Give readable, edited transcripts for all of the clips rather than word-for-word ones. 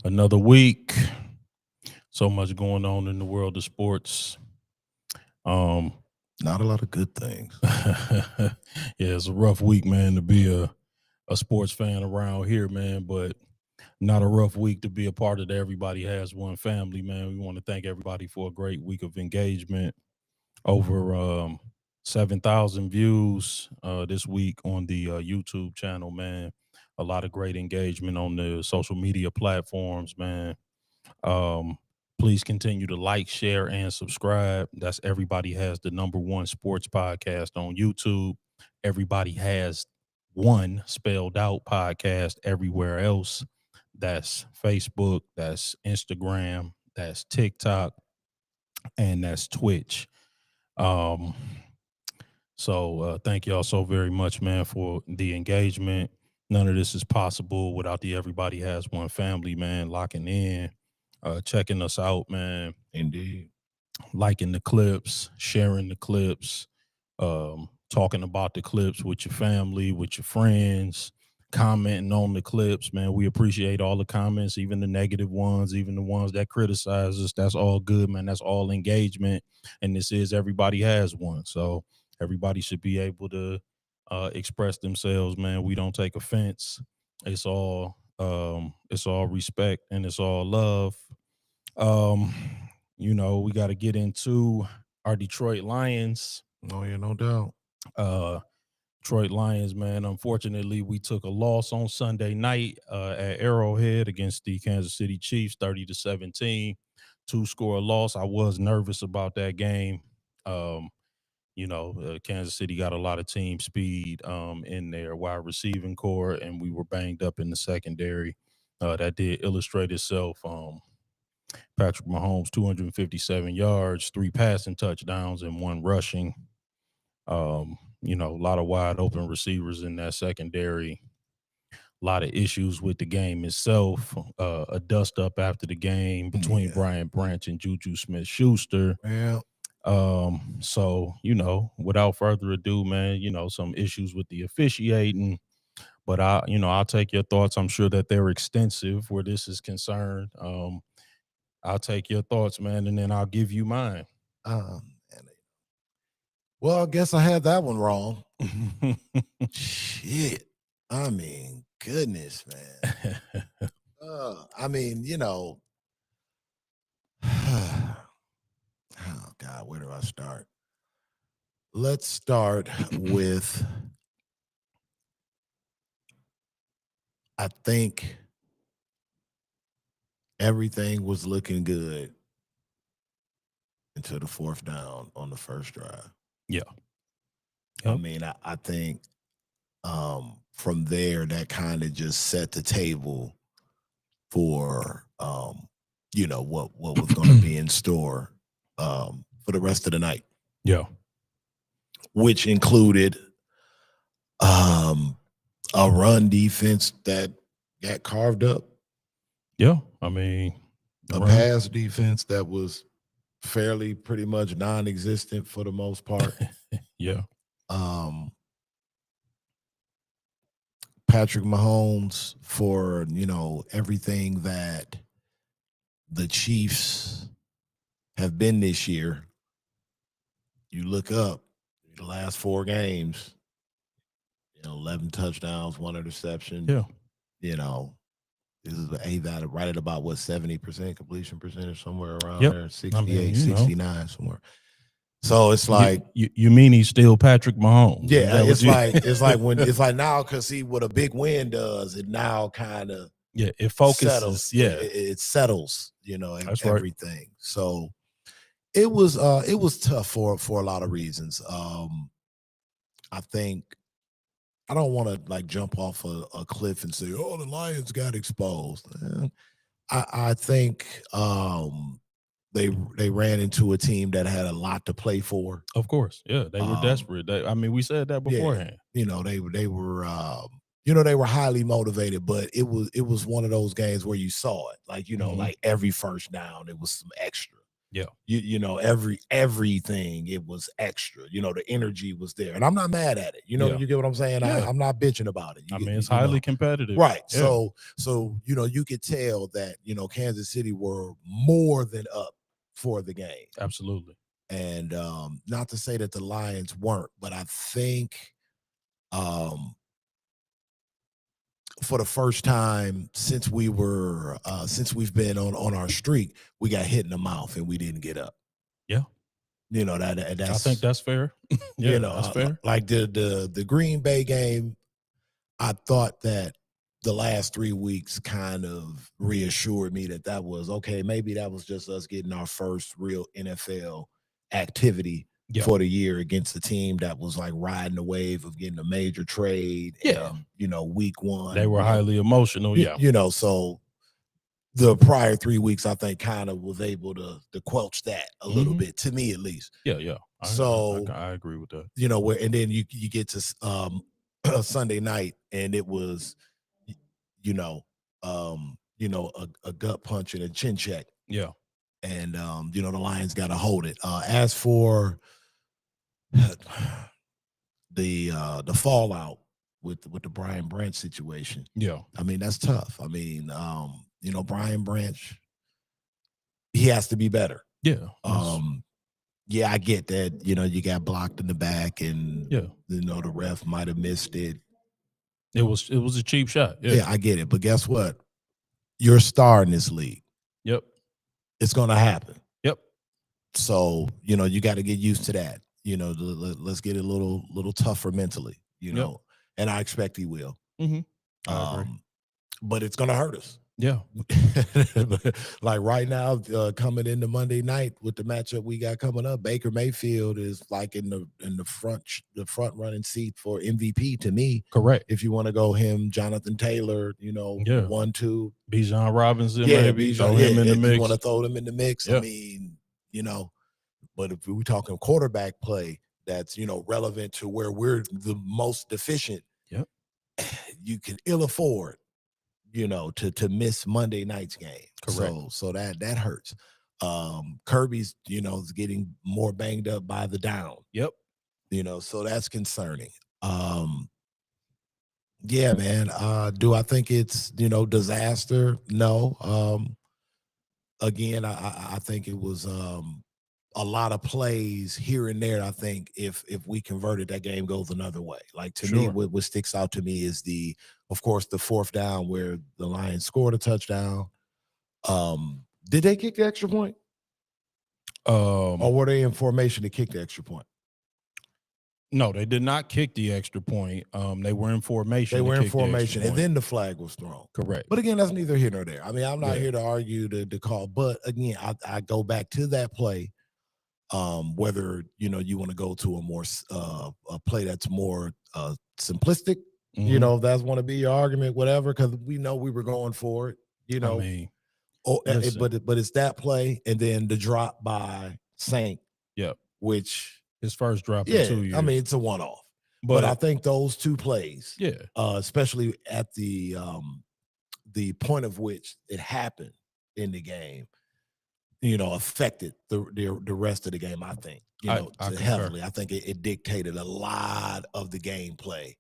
Another week. So much going on in the world of sports. Um, Not a lot of good things. yeah, it's a rough week, man, to be a sports fan around here, man. But not a rough week to be a part of the Everybody Has One family, man. We want to thank everybody for a great week of engagement. Over 7,000 views this week on the YouTube channel, man. A lot of great engagement on the social media platforms, man. Um, Please continue to like, share, and subscribe. That's Everybody Has the number one sports podcast on YouTube. Everybody Has One spelled out podcast everywhere else. That's Facebook, that's Instagram, that's TikTok, and that's Twitch. Um, thank y'all so very much, man, for the engagement. None of this is possible without the Everybody Has One family, man, locking in, checking us out, man, Indeed. liking the clips, sharing the clips, talking about the clips with your family, with your friends, commenting on the clips, man. We appreciate all the comments, even the negative ones, even the ones that criticize us. That's all good, man. That's all engagement. And this is Everybody Has One. So everybody should be able to express themselves, man. We don't take offense. It's all respect and it's all love. Um, we got to get into our Detroit Lions. Oh, yeah, no doubt. Uh, Detroit Lions, man. Unfortunately, we took a loss on Sunday night at Arrowhead against the Kansas City Chiefs, 30-17. Two-score loss. I was nervous about that game. Kansas City got a lot of team speed in their wide receiving core, and we were banged up in the secondary. That did illustrate itself. Patrick Mahomes, 257 yards, 3 passing touchdowns, and 1 rushing. A lot of wide open receivers in that secondary. A lot of issues with the game itself. A dust up after the game between Brian Branch and Juju Smith-Schuster. Yeah. Without further ado, man, some issues with the officiating. But I'll take your thoughts. I'm sure that they're extensive where this is concerned. I'll take your thoughts, man, and then I'll give you mine. Well, I guess I had that one wrong. Shit. I mean, goodness, man. Oh, God, where do I start? Let's start with, I think everything was looking good until the fourth down on the first drive. Yeah. I mean, I think from there, that kind of just set the table for, what was going to be in store for the rest of the night. Yeah. Which included a run defense that got carved up. Yeah. I mean, a pass defense that was fairly pretty much non-existent for the most part. Yeah. Patrick Mahomes for, everything that the Chiefs have been this year. You look up the last 4 games, 11 touchdowns, 1 interception. Yeah. This is right at about 70% completion percentage, somewhere around Yep. there, 68, 69 somewhere. So it's like you mean he's still Patrick Mahomes? Yeah, it's like now, because see what a big win does, it now kind of it focuses. Settles, it settles, and That's everything. Right. So it was tough for a lot of reasons. I think I don't want to like jump off a cliff and say, "Oh, the Lions got exposed." I think they ran into a team that had a lot to play for. Of course, yeah, they were desperate. We said that beforehand. Yeah, they were. They were highly motivated, but it was one of those games where you saw it, like like every first down, it was some extra. Yeah. You know, everything, it was extra. You know, the energy was there. And I'm not mad at it. You know, Yeah. you get what I'm saying? Yeah. I'm not bitching about it. I You, mean, it's you highly know. competitive. Right. Yeah. So, you know, you could tell that, you know, Kansas City were more than up for the game. Absolutely. And not to say that the Lions weren't, but I think for the first time since we've been on our streak, we got hit in the mouth and we didn't get up. Yeah. You know, I think that's that's fair. you Yeah, know, that's fair. like the Green Bay game, I thought that the last 3 weeks kind of reassured me that that was okay. Maybe that was just us getting our first real NFL activity Yeah. for the year against a team that was like riding the wave of getting a major trade. Yeah. And, you know, week one, They were highly emotional. Yeah. you know, so the prior 3 weeks, I think, kind of was able to quelch that a little bit, to me at least. Yeah. Yeah. So, I agree with that. you know, where and then you get to Sunday night, and it was, you know, a gut punch and a chin check, Yeah. and you know, the Lions got to hold it. As for the fallout with the Brian Branch situation, Yeah. I mean, that's tough. I mean, you know, Brian Branch, he has to be better. Yeah. Yeah, I get that. You know, you got blocked in the back, and Yeah. you know, the ref might have missed it. It was a cheap shot. Yeah. Yeah, I get it. But guess what? You're a star in this league. Yep. It's going to happen. Yep. So, you know, you got to get used to that. You know, let's get it a little tougher mentally, you know, and I expect he will. I agree. But it's going to hurt us. Yeah. Like right now, coming into Monday night with the matchup we got coming up, Baker Mayfield is like in the front running seat for MVP to me. Correct. If you want to go him, Jonathan Taylor, you know, 1-2, Bijan Robinson, yeah, maybe throw him in the mix. You want to throw them in the mix? Yeah. I mean, you know, but if we're talking quarterback play, that's, you know, relevant to where we're the most deficient. Yep. You can ill afford, you know, to miss Monday night's game. Correct. So that hurts. Kirby's, you know, is getting more banged up by the down. Yep. You know, so that's concerning. Yeah, man. Do I think it's, you know, disaster? No. Again, I think it was a lot of plays here and there. I think if we converted, that game goes another way. Like to me, what sticks out to me is of course, the fourth down where the Lions scored a touchdown. Did they kick the extra point? Or were they in formation to kick the extra point? No, they did not kick the extra point. They were in formation. They were in formation, and then the flag was thrown. Correct. But again, that's neither here nor there. I mean, I'm not here to argue the call, but again, I go back to that play. Whether, you know, you want to go to a more a play that's more simplistic, you know, if that's want to be your argument, whatever, because we know we were going for it, you know. I mean, but it's that play, and then the drop by Saint. Yep. Which his first drop in 2 years. I mean, it's a one-off. But I think those two plays, especially at the point of which it happened in the game, you know, affected the rest of the game. I think, you know, heavily. I think it dictated a lot of the gameplay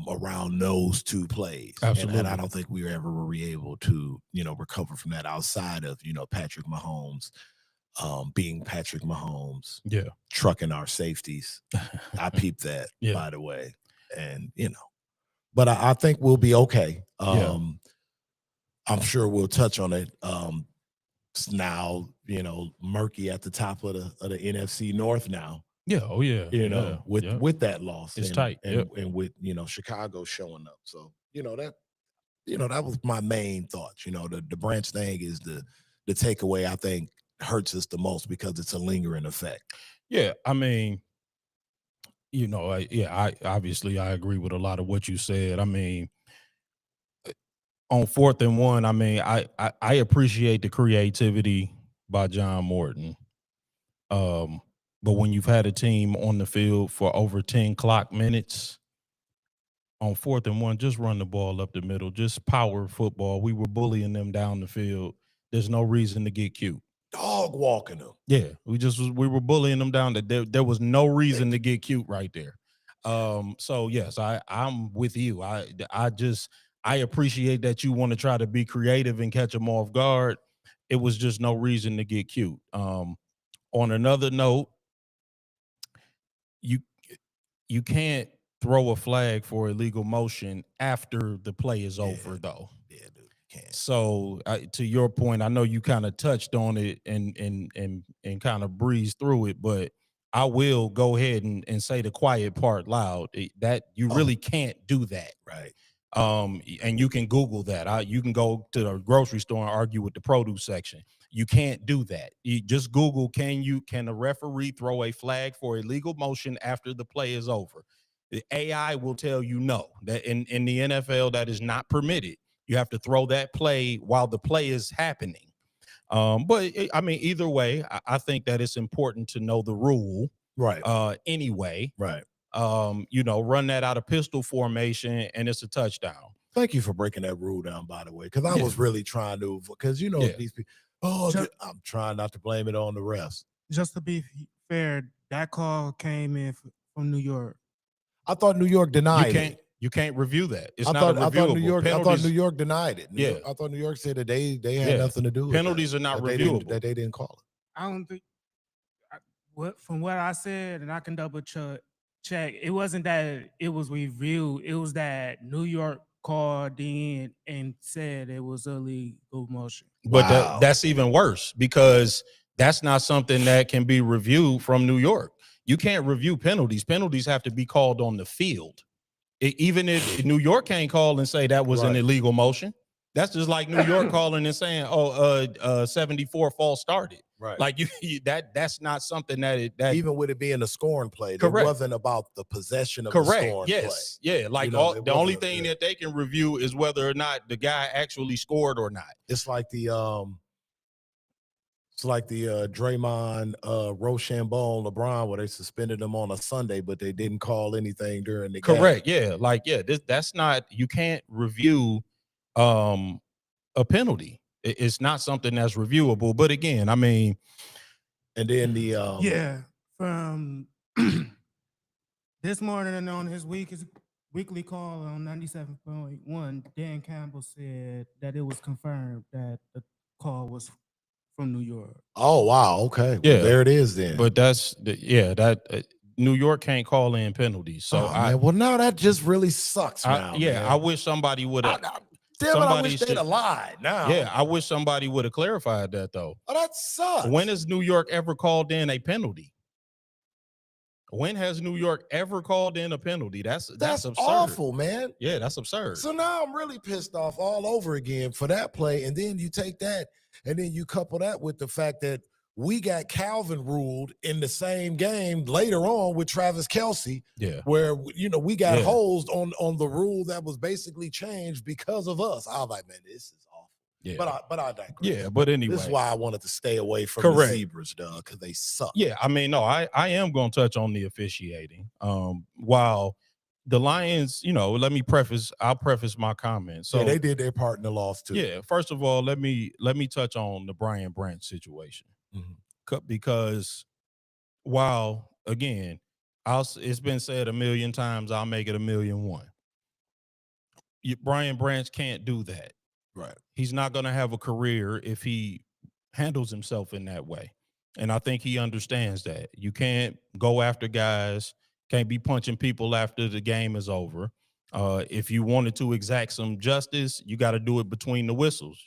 around those two plays. Absolutely. And I don't think we ever were able to, you know, recover from that outside of, you know, Patrick Mahomes being Patrick Mahomes. Yeah. Trucking our safeties. I peeped that, by the way. And, you know, but I think we'll be okay. I'm sure we'll touch on it. It's now, you know, murky at the top of the NFC North now. Yeah. Oh yeah. You know, with that loss, it's tight. And with, you know, Chicago showing up. So, you know, that was my main thoughts. You know, the Branch thing is the takeaway I think hurts us the most because it's a lingering effect. Yeah, I mean, you know, I obviously I agree with a lot of what you said. I mean, on 4th and 1, I mean, I appreciate the creativity by John Morton. But when you've had a team on the field for over 10 clock minutes, on 4th and 1, just run the ball up the middle, just power football. We were bullying them down the field. There's no reason to get cute. dog walking them. Yeah, we were bullying them down. That there was no reason to get cute right there. So yes, I'm with you. I appreciate that you want to try to be creative and catch them off guard. It was just no reason to get cute. On another note, you you can't throw a flag for illegal motion after the play is over, though. Yeah, dude, can't. So to your point, I know you kind of touched on it and kind of breezed through it, but I will go ahead and say the quiet part loud. That you really can't do that. Right. And you can Google that. You can go to the grocery store and argue with the produce section. You can't do that. You just Google, can a referee throw a flag for illegal motion after the play is over? The AI will tell you no. That in the NFL, that is not permitted. You have to throw that play while the play is happening. But I mean, either way, I think that it's important to know the rule. Right. Anyway. Right. Run that out of pistol formation and it's a touchdown. Thank you for breaking that rule down, by the way, because I was really trying to, because these people, I'm trying not to blame it on the refs. Just to be fair, that call came in from New York. I thought New York denied it. You can't review that. I thought New York denied it. I thought New York said that they had nothing to do with it. Penalties are not reviewable. That they didn't call it. I don't think. From what I said, and I can double check, it wasn't that it was reviewed. It was that New York called in and said it was illegal motion. But that's even worse because that's not something that can be reviewed from New York. You can't review penalties. Penalties have to be called on the field. Even if New York can't call and say that was an illegal motion, that's just like New York calling and saying, 74 false started. Right. Like that's not something that even with it being a scoring play, it wasn't about the possession of the scoring play. Yeah. Like the only thing that they can review is whether or not the guy actually scored or not. It's like the Draymond, Rochambeau, LeBron, where they suspended them on a Sunday, but they didn't call anything during the game. Correct. Yeah. Like, that's not, you can't review a penalty. It's not something that's reviewable. But again, I mean, and then the from this morning and on his weekly call on 97.1, Dan Campbell said that it was confirmed that the call was from New York. Oh wow, okay, yeah, well, there it is then. But New York can't call in penalties. So well, now that just really sucks. I wish somebody would have. I wish they'd have lied. Now, yeah, I wish somebody would have clarified that though. Oh, that sucks. When has New York ever called in a penalty? When has New York ever called in a penalty? That's absurd. Awful, man. Yeah, that's absurd. So now I'm really pissed off all over again for that play, and then you take that, and then you couple that with the fact that we got Calvin ruled in the same game later on with Travis Kelce, where we got hosed on the rule that was basically changed because of us. I was like, man, this is awful. Yeah, but I digress. Yeah, but anyway, this is why I wanted to stay away from the Zebras, dog, because they suck. Yeah, I mean, no, I am going to touch on the officiating. While the Lions, I'll preface my comments. So they did their part in the loss too. Yeah, first of all, let me touch on the Brian Branch situation. Because while again, it's been said a million times, I'll make it 1,000,001. Brian Branch can't do that. Right. He's not going to have a career if he handles himself in that way. And I think he understands that. You can't go after guys, can't be punching people after the game is over. If you wanted to exact some justice, you got to do it between the whistles.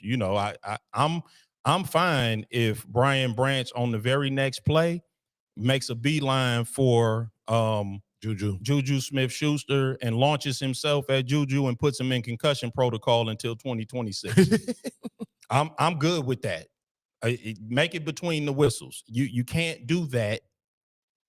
I'm fine if Brian Branch on the very next play makes a beeline for Juju Smith-Schuster and launches himself at Juju and puts him in concussion protocol until 2026. I'm good with that. Make it between the whistles. You can't do that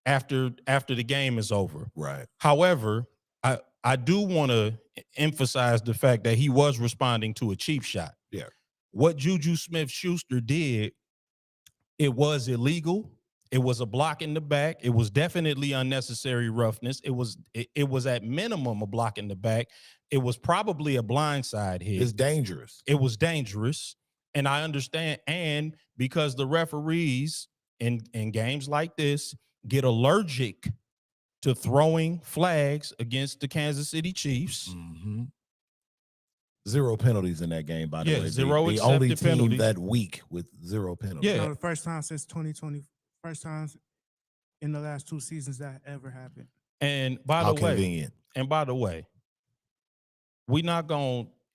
after the game is over. Right. However, I do want to emphasize the fact that he was responding to a cheap shot. Yeah. What Juju Smith-Schuster did, it was illegal. It was a block in the back. It was definitely unnecessary roughness. It was at minimum a block in the back. It was probably a blindside hit. It's dangerous. It was dangerous. And I understand, and because the referees in games like this get allergic to throwing flags against the Kansas City Chiefs. Mm-hmm. 0 penalties in that game, by the way. Zero the only accepted team penalties that week with 0 penalties. Yeah. No, the first time since 2020, first time in the last 2 seasons that ever happened. And by How the way, convenient.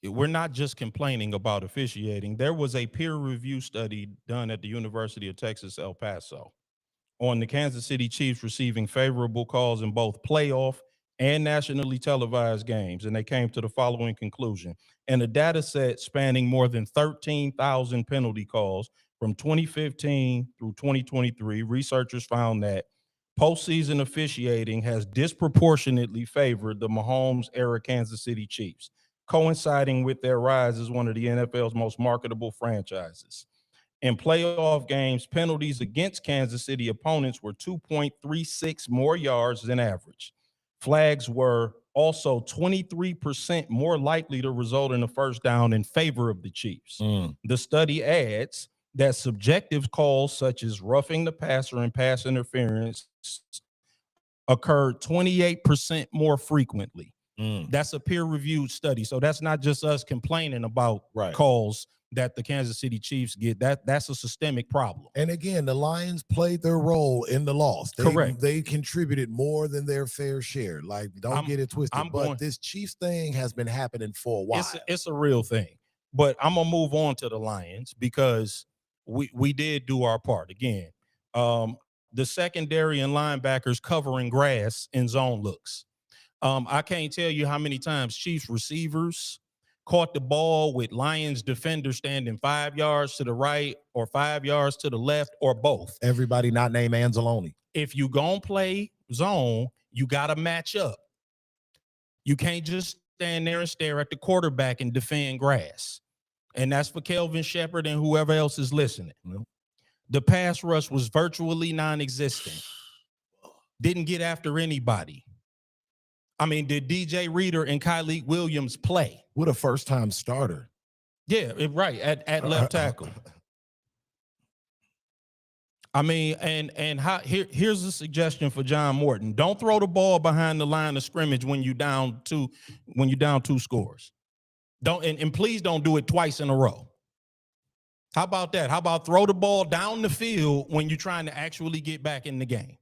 we're not just complaining about officiating. There was a peer review study done at the University of Texas, El Paso, on the Kansas City Chiefs receiving favorable calls in both playoff and nationally televised games. And they came to the following conclusion. In a data set spanning more than 13,000 penalty calls from 2015 through 2023, researchers found that postseason officiating has disproportionately favored the Mahomes-era Kansas City Chiefs, coinciding with their rise as one of the NFL's most marketable franchises. In playoff games, penalties against Kansas City opponents were 2.36 more yards than average. Flags were also 23% more likely to result in a first down in favor of the Chiefs. The study adds that subjective calls such as roughing the passer and pass interference occurred 28% more frequently. That's a peer-reviewed study. So that's not just us complaining about calls that the Kansas City Chiefs get. That's a systemic problem. And again, the Lions played their role in the loss. Correct. They contributed more than their fair share. Like, don't get it twisted. But this Chiefs thing has been happening for a while. It's a real thing. But I'm gonna move on to the Lions because we did do our part. Again, the secondary and linebackers covering grass in zone looks. I can't tell you how many times Chiefs receivers caught the ball with Lions defenders standing 5 yards to the right or 5 yards to the left or both. Everybody not named Anzalone. If you gonna play zone, you gotta match up. You can't just stand there and stare at the quarterback and defend grass. And that's for Kelvin Shepard and whoever else is listening. Nope. The pass rush was virtually non-existent. Didn't get after anybody. I mean, did DJ Reader and Kylie Williams play? What a first-time starter. Yeah, right, at left tackle. I mean, here's a suggestion for John Morton. Don't throw the ball behind the line of scrimmage when you're down two scores. And please don't do it twice in a row. How about that? How about throw the ball down the field when you're trying to actually get back in the game?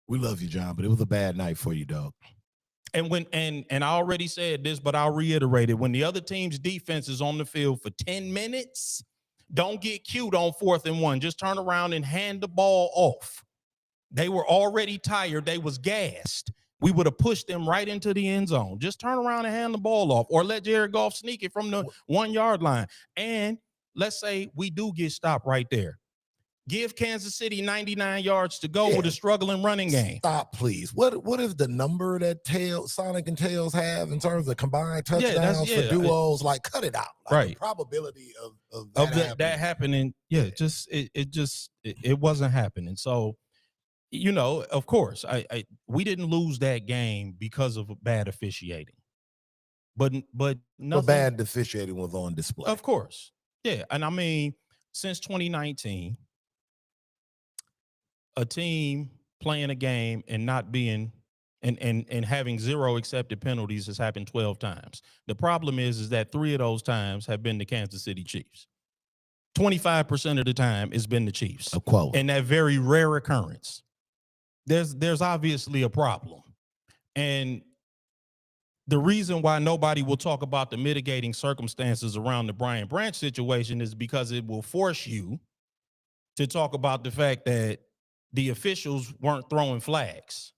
We love you, John, but it was a bad night for you, dog. And I already said this, but I'll reiterate it. When the other team's defense is on the field for 10 minutes, don't get cute on 4th and 1. Just turn around and hand the ball off. They were already tired. They was gassed. We would have pushed them right into the end zone. Just turn around and hand the ball off or let Jared Goff sneak it from the 1 yard line. And let's say we do get stopped right there. Give Kansas City 99 yards to go with a struggling running game. Stop, please. What is the number that Sonic and Tails have in terms of combined touchdowns for duos? Like, cut it out. Like, the probability of that happening. It wasn't happening. So, you know, of course, we didn't lose that game because of bad officiating. But nothing. Bad officiating was on display. Of course. Yeah. And I mean, since 2019, a team playing a game and not being and having 0 accepted penalties has happened 12 times. The problem is that 3 of those times have been the Kansas City Chiefs. 25% of the time it's been the Chiefs. A quote. And that very rare occurrence. There's obviously a problem. And the reason why nobody will talk about the mitigating circumstances around the Brian Branch situation is because it will force you to talk about the fact that the officials weren't throwing flags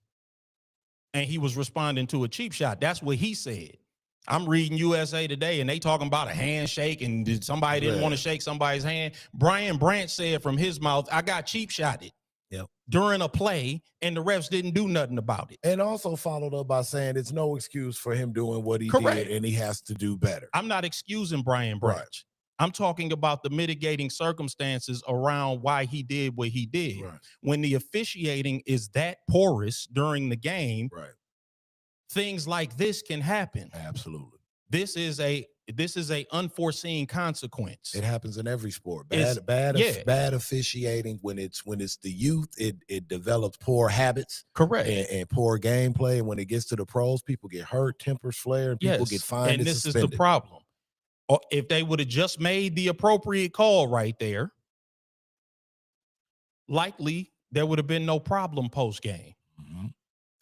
and he was responding to a cheap shot. That's what he said. I'm reading USA Today and they talking about a handshake and somebody didn't want to shake somebody's hand. Brian Branch said from his mouth, I got cheap shotted during a play and the refs didn't do nothing about it. And also followed up by saying it's no excuse for him doing what he did and he has to do better. I'm not excusing Brian Branch. Right. I'm talking about the mitigating circumstances around why he did what he did. Right. When the officiating is that porous during the game, things like this can happen. Absolutely. This is a this is a unforeseen consequence. It happens in every sport. It's- Bad officiating when it's the youth, it develops poor habits, Correct. and poor gameplay. And when it gets to the pros, people get hurt, tempers flare, and people get fined and this suspended. is the problem. Or if they would have just made the appropriate call right there, likely there would have been no problem post game. Mhm.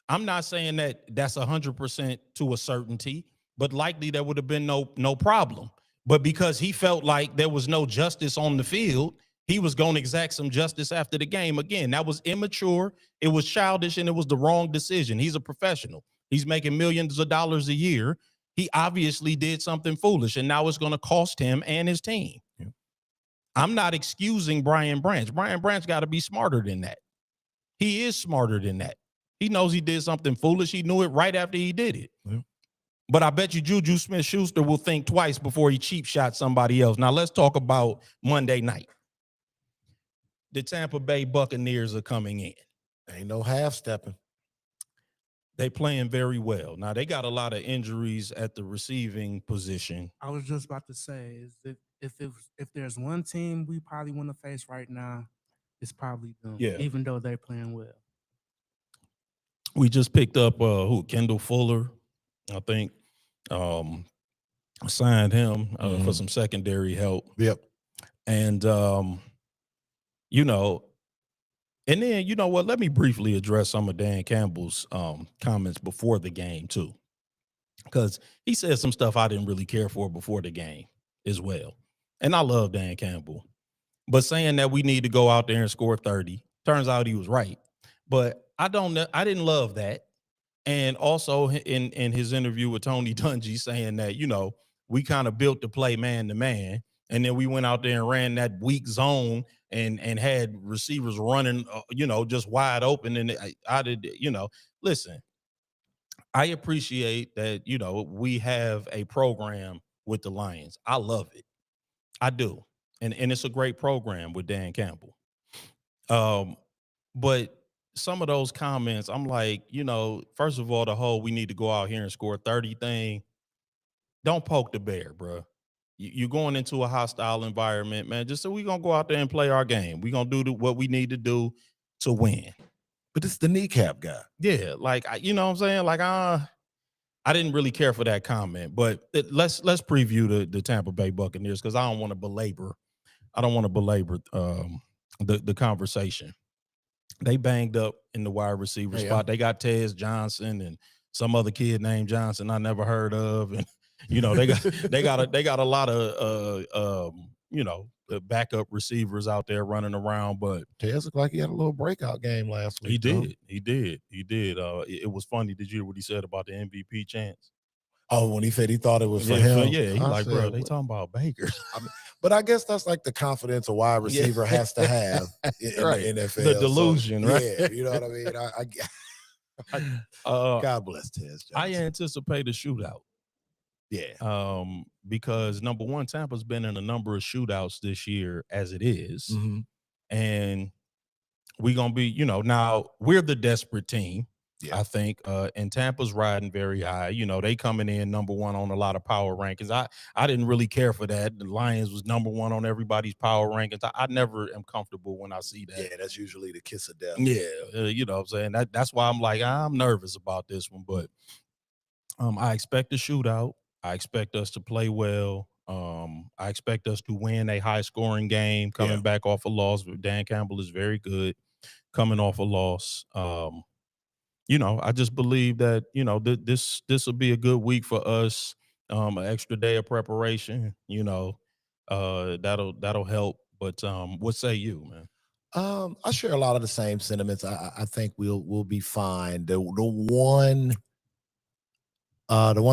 I'm not saying that that's 100% to a certainty, but likely there would have been no problem. But because he felt like there was no justice on the field, he was going to exact some justice after the game. Again, that was immature, it was childish, and it was the wrong decision. He's a professional. He's making millions of dollars a year. He obviously did something foolish, and now it's going to cost him and his team. Yeah. I'm not excusing Brian Branch. Brian Branch got to be smarter than that. He is smarter than that. He knows he did something foolish. He knew it right after he did it. Yeah. But I bet you Juju Smith-Schuster will think twice before he cheap shot somebody else. Now let's talk about Monday night. The Tampa Bay Buccaneers are coming in. Ain't no half stepping. They playing very well. Now they got a lot of injuries at the receiving position. I was just about to say, is that if there's one team we probably want to face right now, it's probably them. Yeah. Even though they're playing well. We just picked up Kendall Fuller, I think. Signed him for some secondary help. Yep. And you know, and then you know what? Let me briefly address some of Dan Campbell's comments before the game too, because he said some stuff I didn't really care for before the game as well. And I love Dan Campbell, but saying that we need to go out there and score 30, turns out he was right. But I didn't love that. And also in his interview with Tony Dungy saying that, you know, we kind of built the play man to man. And then we went out there and ran that weak zone and had receivers running, you know, just wide open. And I did, you know, listen, I appreciate that, you know, we have a program with the Lions. I love it. I do. And it's a great program with Dan Campbell. But some of those comments, I'm like, you know, first of all, the whole we need to go out here and score 30 thing, don't poke the bear, bro. You're going into a hostile environment, man. Just so we're going to go out there and play our game. We're going to do what we need to do to win. But it's the kneecap guy. Yeah, like, you know what I'm saying? Like, I didn't really care for that comment. But let's preview the Tampa Bay Buccaneers because I don't want to belabor the conversation. They banged up in the wide receiver spot. They got Tez Johnson and some other kid named Johnson I never heard of, and you know they got a lot of you know, the backup receivers out there running around. But Tez looked like he had a little breakout game last week. He did. It was funny. Did you hear what he said about the MVP chance? Oh, when he said he thought it was for him. Yeah, he's like, bro, they talking about Baker. I mean, but I guess that's like the confidence a wide receiver has to have in right. the NFL. The delusion, right? Yeah, you know what I mean? God bless Tez Johnson. I anticipate a shootout. Yeah. Because number one, Tampa's been in a number of shootouts this year as it is. Mm-hmm. And we're going to be, you know, now we're the desperate team. Yeah. I think, and Tampa's riding very high. You know, they coming in number one on a lot of power rankings. I didn't really care for that. The Lions was number one on everybody's power rankings. I never am comfortable when I see that. Yeah, that's usually the kiss of death. Yeah, you know what I'm saying? That's why I'm like, I'm nervous about this one. But I expect a shootout. I expect us to play well. I expect us to win a high-scoring game coming back off a loss. Dan Campbell is very good coming off a loss. You know, I just believe that, you know, this will be a good week for us. An extra day of preparation, you know, that'll help. But what say you, man? I share a lot of the same sentiments. I think we'll be fine. The one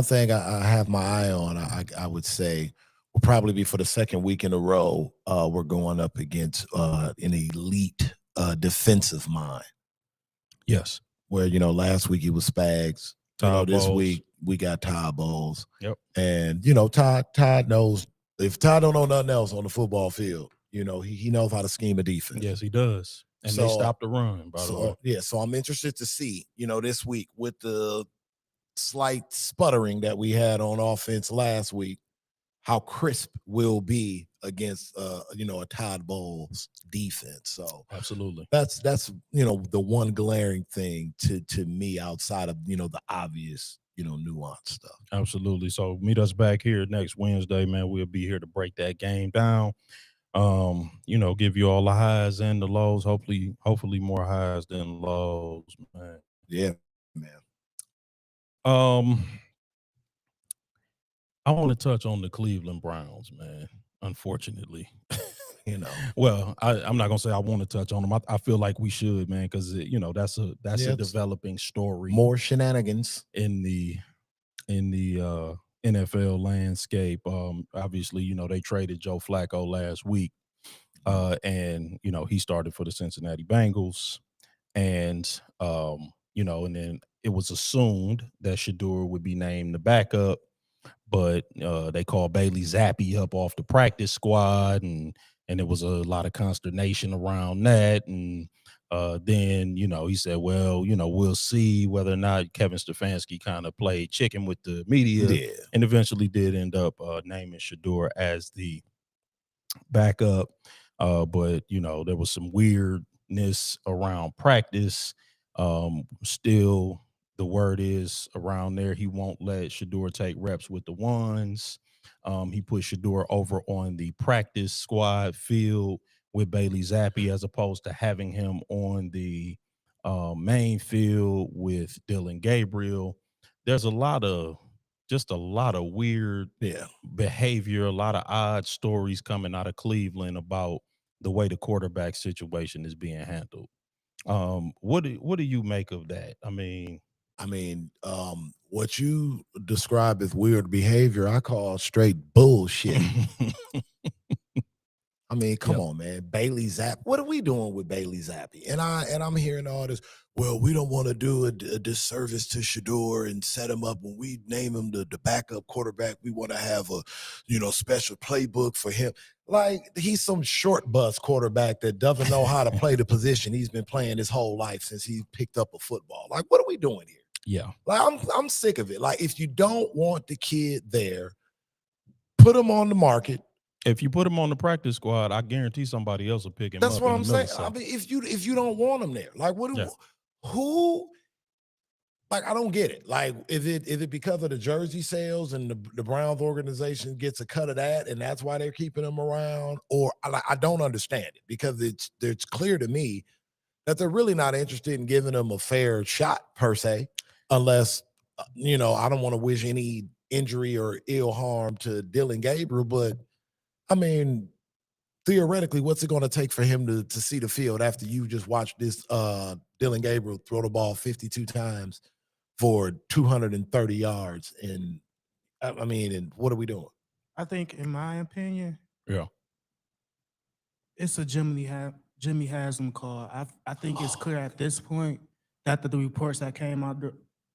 thing I have my eye on, I would say, will probably be for the second week in a row. We're going up against an elite defensive mind. Yes. Where, you know, last week it was Spags. This week we got Todd Bowles. Yep. And, you know, Todd knows, if Todd don't know nothing else on the football field, you know, he knows how to scheme a defense. Yes, he does. And they stopped the run, by the way. Yeah, so I'm interested to see, you know, this week with the slight sputtering that we had on offense last week, how crisp will be against a Todd Bowles defense. So Absolutely. that's the one glaring thing to me outside of the obvious nuance stuff. Absolutely. So meet us back here next Wednesday, man. We'll be here to break that game down. Give you all the highs and the lows. Hopefully more highs than lows, man. Yeah, man. Um, I want to touch on the Cleveland Browns, man. Unfortunately, Well, I'm not gonna say I want to touch on them. I feel like we should, man, because that's a Yeah, developing story more shenanigans. in the NFL landscape. Obviously, they traded Joe Flacco last week, and he started for the Cincinnati Bengals, and and then it was assumed that Shedeur would be named the backup, but they called Bailey Zappi up off the practice squad, and there was a lot of consternation around that, and then he said, well, we'll see whether or not Kevin Stefanski kind of played chicken with the media, Yeah. and eventually did end up naming Shedeur as the backup. But there was some weirdness around practice. Still, the word is around there he won't let Shedeur take reps with the ones. He put Shedeur over on the practice squad field with Bailey Zappi, as opposed to having him on the main field with Dylan Gabriel. There's a lot of weird behavior, a lot of odd stories coming out of Cleveland about the way the quarterback situation is being handled. What do you make of that? I mean, what you describe as weird behavior, I call straight bullshit. I mean, come on, man. Bailey Zapp. What are we doing with Bailey Zappi? And I'm hearing all this. Well, we don't want to do a disservice to Shedeur and set him up when we name him the backup quarterback. We want to have a special playbook for him. Like, he's some short bus quarterback that doesn't know how to play the position he's been playing his whole life since he picked up a football. Like, what are we doing here? Yeah. Like, I'm sick of it. Like, if you don't want the kid there, put him on the market. If you put him on the practice squad, I guarantee somebody else will pick him up. That's what I'm saying. I mean, if you don't want him there, like, who? Like, I don't get it. Like, is it because of the jersey sales and the Browns organization gets a cut of that, and that's why they're keeping him around? Or I don't understand it, because it's clear to me that they're really not interested in giving him a fair shot per se, unless I don't want to wish any injury or ill harm to Dylan Gabriel, but I mean, theoretically, what's it going to take for him to see the field after you just watched this Dylan Gabriel throw the ball 52 times for 230 yards? And I mean, and what are we doing? I think, in my opinion, Yeah, it's a Jimmy Haslam call. I think it's clear at this point that the reports that came out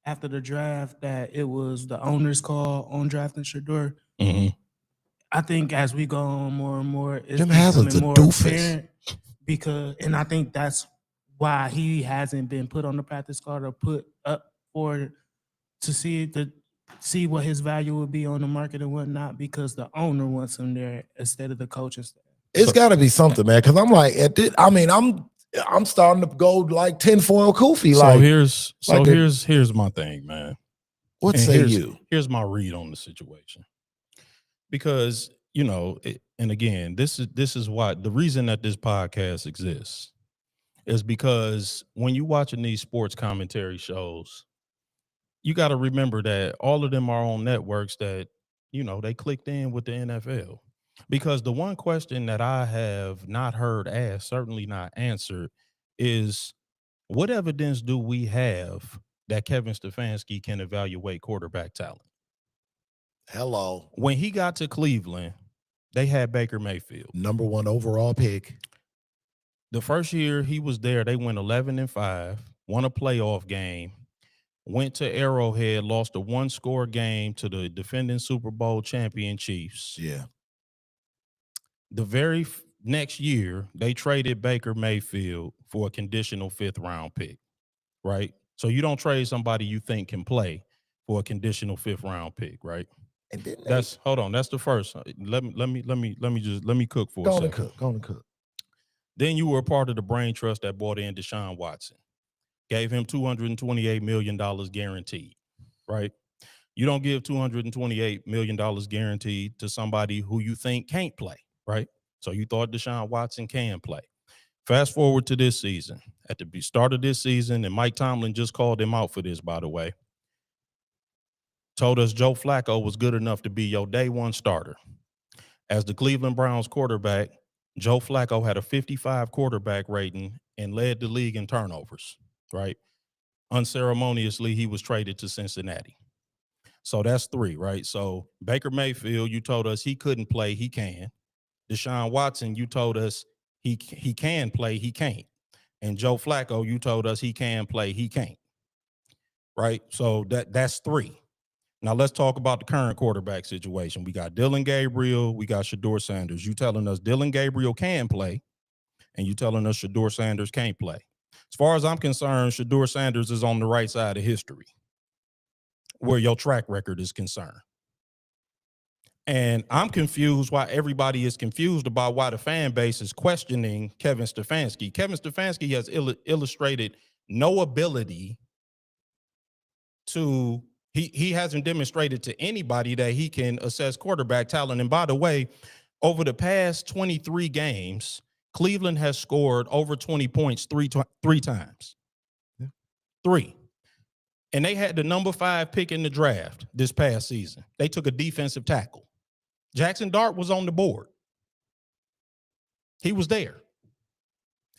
after the draft that it was the owner's call on drafting Shedeur. mm-hmm. I think as we go on more and more, it's Jim Haslam's becoming a more doofus. apparent, and I think that's why he hasn't been put on the practice squad or put up for to see what his value would be on the market and whatnot, because the owner wants him there instead of the coaching staff. It's got to be something, man. Because I'm like, I'm starting to go like tinfoil Koofy. Here's my thing, man. What say you? Here's my read on the situation. Because and again, this is why the reason that this podcast exists is because when you're watching these sports commentary shows, you got to remember that all of them are on networks that they clicked in with the NFL. Because the one question that I have not heard asked, certainly not answered, is what evidence do we have that Kevin Stefanski can evaluate quarterback talent? Hello. When he got to Cleveland, they had Baker Mayfield, #1 overall pick. The first year he was there, they went 11-5, won a playoff game, went to Arrowhead, lost a one-score game to the defending Super Bowl champion Chiefs. Yeah. The very next year, they traded Baker Mayfield for a conditional 5th-round pick, right? So you don't trade somebody you think can play for a conditional 5th-round pick, right? And then hold on. That's the first. Let me cook for a second. Go on and cook. Then you were a part of the brain trust that brought in Deshaun Watson, gave him $228 million guaranteed, right? You don't give $228 million guaranteed to somebody who you think can't play, right? So you thought Deshaun Watson can play. Fast forward to this season. At the start of this season, and Mike Tomlin just called him out for this, by the way, told us Joe Flacco was good enough to be your day one starter. As the Cleveland Browns quarterback, Joe Flacco had a 55 quarterback rating and led the league in turnovers, right? Unceremoniously, he was traded to Cincinnati. So that's 3, right? So Baker Mayfield, you told us he couldn't play, he can. Deshaun Watson, you told us he can play, he can't. And Joe Flacco, you told us he can play, he can't. Right? So that's 3. Now let's talk about the current quarterback situation. We got Dillon Gabriel, we got Shedeur Sanders. You telling us Dillon Gabriel can play, and you telling us Shedeur Sanders can't play. As far as I'm concerned, Shedeur Sanders is on the right side of history, where your track record is concerned. And I'm confused why everybody is confused about why the fan base is questioning Kevin Stefanski. Kevin Stefanski has illustrated no ability to, he hasn't demonstrated to anybody that he can assess quarterback talent. And by the way, over the past 23 games, Cleveland has scored over 20 points three times. Yeah. 3. And they had the number 5 pick in the draft this past season. They took a defensive tackle. Jackson Dart was on the board. He was there.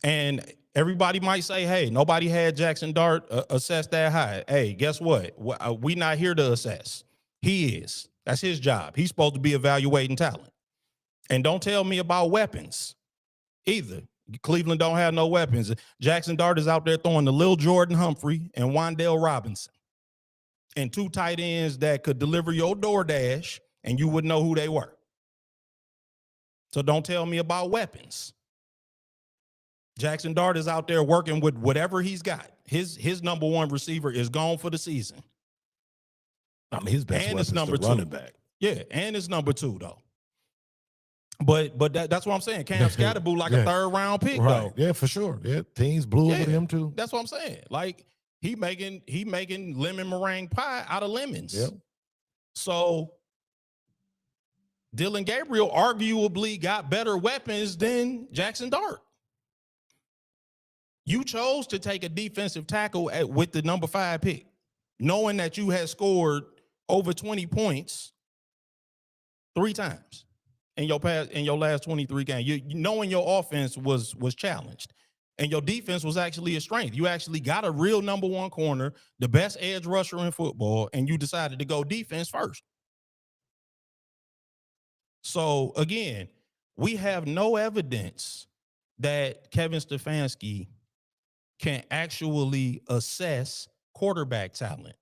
And everybody might say, hey, nobody had Jackson Dart assessed that high. Hey, guess what? We not here to assess. He is. That's his job. He's supposed to be evaluating talent. And don't tell me about weapons either. Cleveland don't have no weapons. Jackson Dart is out there throwing to Lil Jordan Humphrey and Wan'Dale Robinson, and 2 tight ends that could deliver your DoorDash and you wouldn't know who they were. So don't tell me about weapons. Jackson Dart is out there working with whatever he's got. His number 1 receiver is gone for the season. I mean, his best weapon is number 2. Running back. Yeah, and it's number 2 though. But that's what I'm saying. Cam Scatterboo like a 3rd round pick though. Yeah, for sure. Yeah, teams blew over him too. That's what I'm saying. Like he making lemon meringue pie out of lemons. Yep. So Dillon Gabriel arguably got better weapons than Jackson Dart. You chose to take a defensive tackle with the number 5 pick, knowing that you had scored over 20 points 3 times in your last 23 games. You knowing your offense was challenged, and your defense was actually a strength. You actually got a real number 1 corner, the best edge rusher in football, and you decided to go defense first. So again, we have no evidence that Kevin Stefanski can actually assess quarterback talent.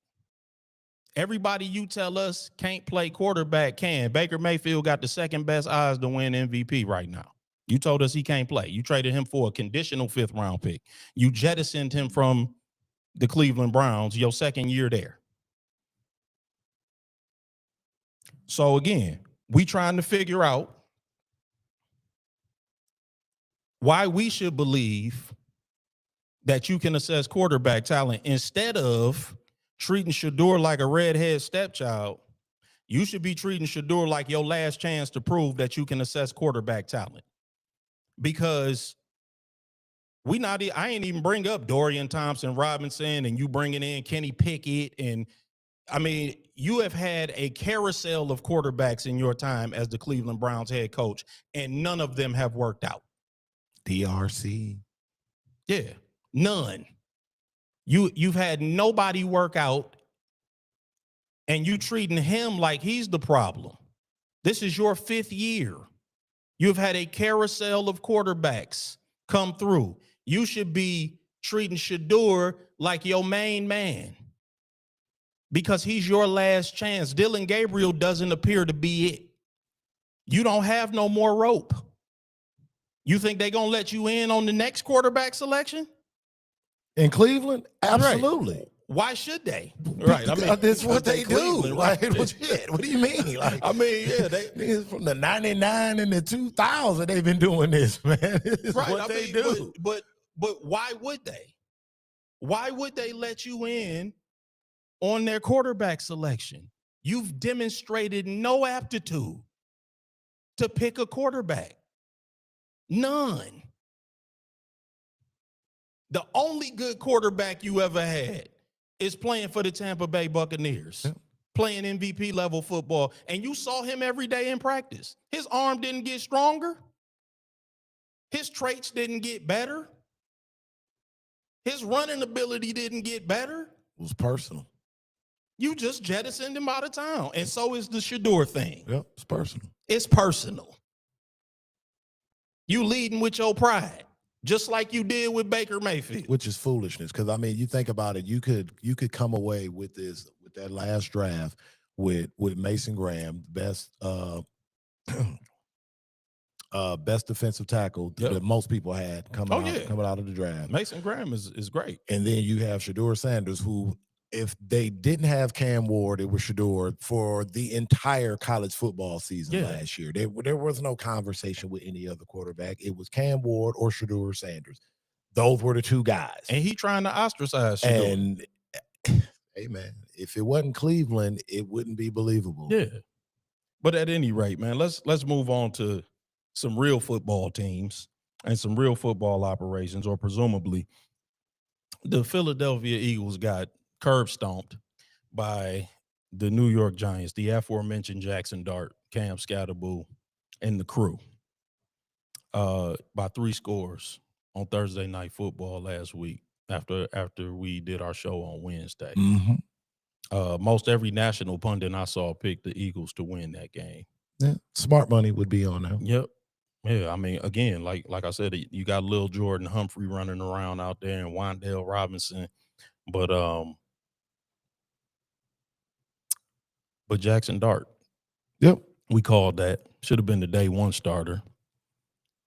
Everybody you tell us can't play quarterback can. Baker Mayfield got the 2nd best odds to win MVP right now. You told us he can't play. You traded him for a conditional 5th round pick. You jettisoned him from the Cleveland Browns your 2nd year there. So again, we trying to figure out why we should believe that you can assess quarterback talent instead of treating Shedeur like a redhead stepchild. You should be treating Shedeur like your last chance to prove that you can assess quarterback talent. Because I ain't even bring up Dorian Thompson-Robinson, and you bringing in Kenny Pickett. And I mean, you have had a carousel of quarterbacks in your time as the Cleveland Browns head coach, and none of them have worked out. DRC. Yeah, none. You've had nobody work out, and you treating him like he's the problem. This is your 5th year. You've had a carousel of quarterbacks come through. You should be treating Shedeur like your main man, because he's your last chance. Dillon Gabriel doesn't appear to be it. You don't have no more rope. You think they're going to let you in on the next quarterback selection? In Cleveland? Absolutely. Right. Why should they? Right. I mean, that's what they do. Cleveland, Like, right? shit. What do you mean? Like, I mean, yeah, they niggas from the 99 and the 2000, they've been doing this, man. It's right. what they do. But why would they? Why would they let you in on their quarterback selection? You've demonstrated no aptitude to pick a quarterback. None. The only good quarterback you ever had is playing for the Tampa Bay Buccaneers, playing MVP level football. And you saw him every day in practice. His arm didn't get stronger. His traits didn't get better. His running ability didn't get better. It was personal. You just jettisoned him out of town. And so is the Shedeur thing. Yep, it's personal. It's personal. You leading with your pride, just like you did with Baker Mayfield. Which is foolishness. Because I mean, you think about it, you could come away with that last draft with Mason Graham, best best defensive tackle that most people had coming out of the draft. Mason Graham is great. And then you have Shedeur Sanders, who, if they didn't have Cam Ward, it was Shedeur for the entire college football season last year. There was no conversation with any other quarterback. It was Cam Ward or Shedeur Sanders. Those were the two guys. And he trying to ostracize Shedeur. And hey, man, if it wasn't Cleveland, it wouldn't be believable. Yeah. But at any rate, man, let's move on to some real football teams and some real football operations, or presumably the Philadelphia Eagles got curb stomped by the New York Giants, the aforementioned Jackson Dart, Cam Scatterboo, and the crew by 3 scores on Thursday Night Football last week after we did our show on Wednesday. Mm-hmm. Most every national pundit I saw picked the Eagles to win that game. Yeah, smart money would be on them. Yep. Yeah, I mean, again, like I said, you got Lil Jordan Humphrey running around out there and Wandale Robinson, but Jackson Dart. Yep. We called that. Should have been the day one starter.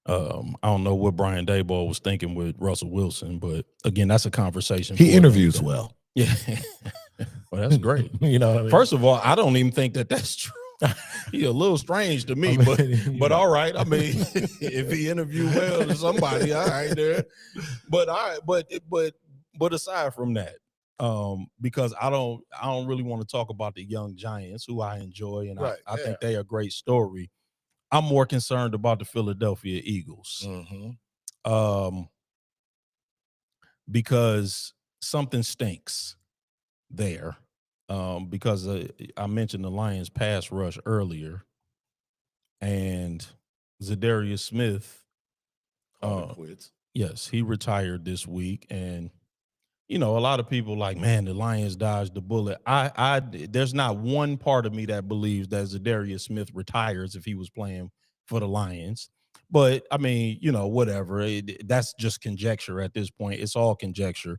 I don't know what Brian Daboll was thinking with Russell Wilson, but again, that's a conversation. He interviews well. Yeah. Well, that's great. You know what I mean? First of all, I don't even think that's true. He's a little strange to me, but all right. I mean, if he interviewed well to somebody, all right there. But all right, but aside from that, because I don't really want to talk about the young Giants, who I enjoy, and I think they are a great story. I'm more concerned about the Philadelphia Eagles. Mm-hmm. Because something stinks there. Because I mentioned the Lions pass rush earlier, and Zadarius Smith, quits. Yes, he retired this week, and you know, a lot of people like, man, the Lions dodged the bullet. There's not one part of me that believes that Zadarius Smith retires if he was playing for the Lions. But I mean, you know, whatever. That's just conjecture at this point. It's all conjecture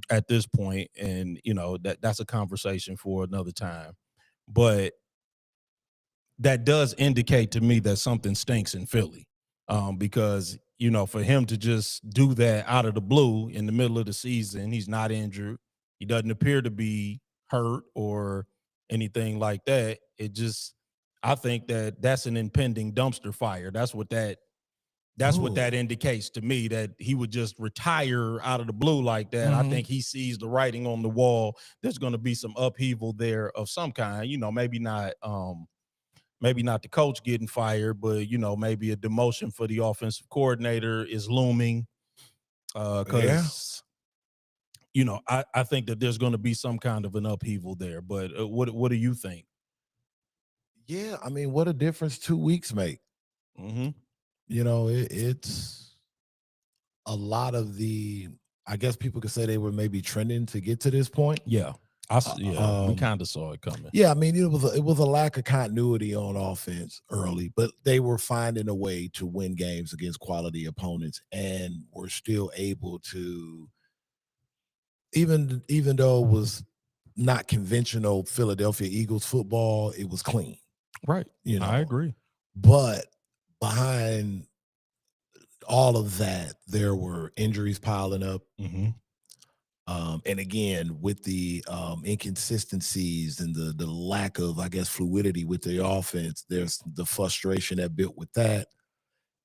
at this point, and you know that's a conversation for another time. But that does indicate to me that something stinks in Philly, because you know, for him to just do that out of the blue in the middle of the season, he's not injured. He doesn't appear to be hurt or anything like that. I think that's an impending dumpster fire. That's what that indicates to me, that he would just retire out of the blue like that. I think he sees the writing on the wall. There's going to be some upheaval there of some kind. You know, maybe not the coach getting fired, but you know, maybe a demotion for the offensive coordinator is looming. Because you know, I think that there's going to be some kind of an upheaval there. But what do you think? Yeah, I mean, what a difference 2 weeks make. Mm-hmm. You know, it's a lot of I guess people could say they were maybe trending to get to this point. Yeah. We kind of saw it coming. Yeah, I mean, it was a lack of continuity on offense early, but they were finding a way to win games against quality opponents, and were still able to, even though it was not conventional Philadelphia Eagles football, it was clean. Right. You know, I agree. But behind all of that, there were injuries piling up. Mm-hmm. And again, with the inconsistencies and the lack of, I guess, fluidity with the offense, there's the frustration that built with that.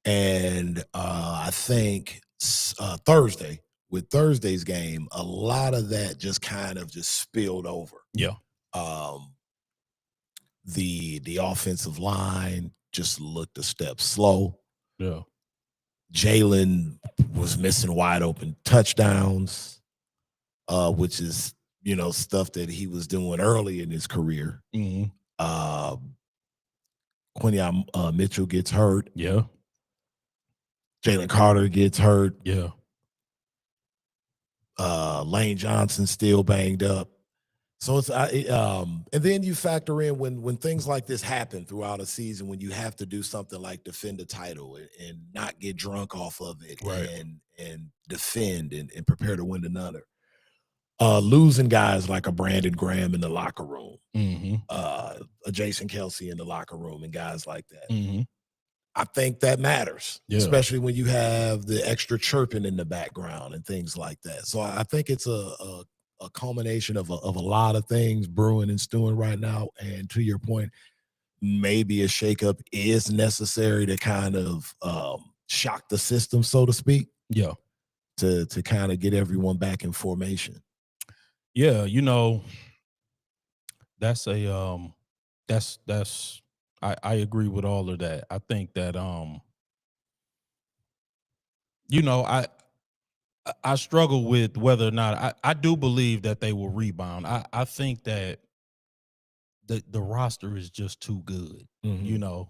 And I think Thursday, with Thursday's game, a lot of that just kind of just spilled over. Yeah. The offensive line just looked a step slow. Yeah. Jalen was missing wide open touchdowns, which is, stuff that he was doing early in his career. Mm-hmm. Quinyon Mitchell gets hurt. Yeah. Jalen Carter gets hurt. Yeah. Lane Johnson still banged up. So it's and then you factor in when things like this happen throughout a season, when you have to do something like defend a title and not get drunk off of it, right, and defend and prepare to win another. Losing guys like a Brandon Graham in the locker room, mm-hmm. A Jason Kelsey in the locker room, and guys like that. Mm-hmm. I think that matters, yeah. especially when you have the extra chirping in the background and things like that. So I think it's a culmination of a lot of things brewing and stewing right now. And to your point, maybe a shakeup is necessary to kind of shock the system, so to speak. Yeah. To kind of get everyone back in formation. Yeah, that's I agree with all of that. I think that I struggle with whether or not I do believe that they will rebound. I think that the roster is just too good. Mm-hmm.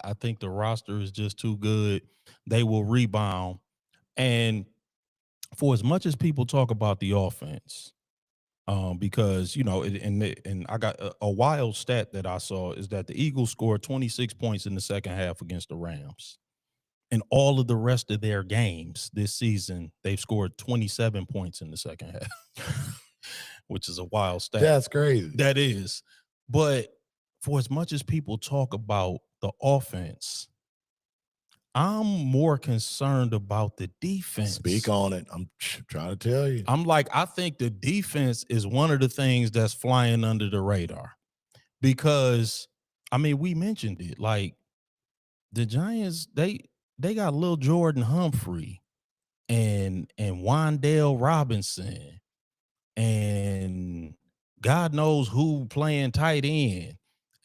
I think the roster is just too good. They will rebound. And for as much as people talk about the offense, because and I got a wild stat that I saw is that the Eagles scored 26 points in the second half against the Rams. In all of the rest of their games this season, they've scored 27 points in the second half, which is a wild stat. That's crazy. That is. But for as much as people talk about the offense, I'm more concerned about the defense. Speak on it. I'm trying to tell you. I think the defense is one of the things that's flying under the radar, because, we mentioned it. Like, the Giants, they got Lil Jordan Humphrey and Wandale Robinson and God knows who playing tight end.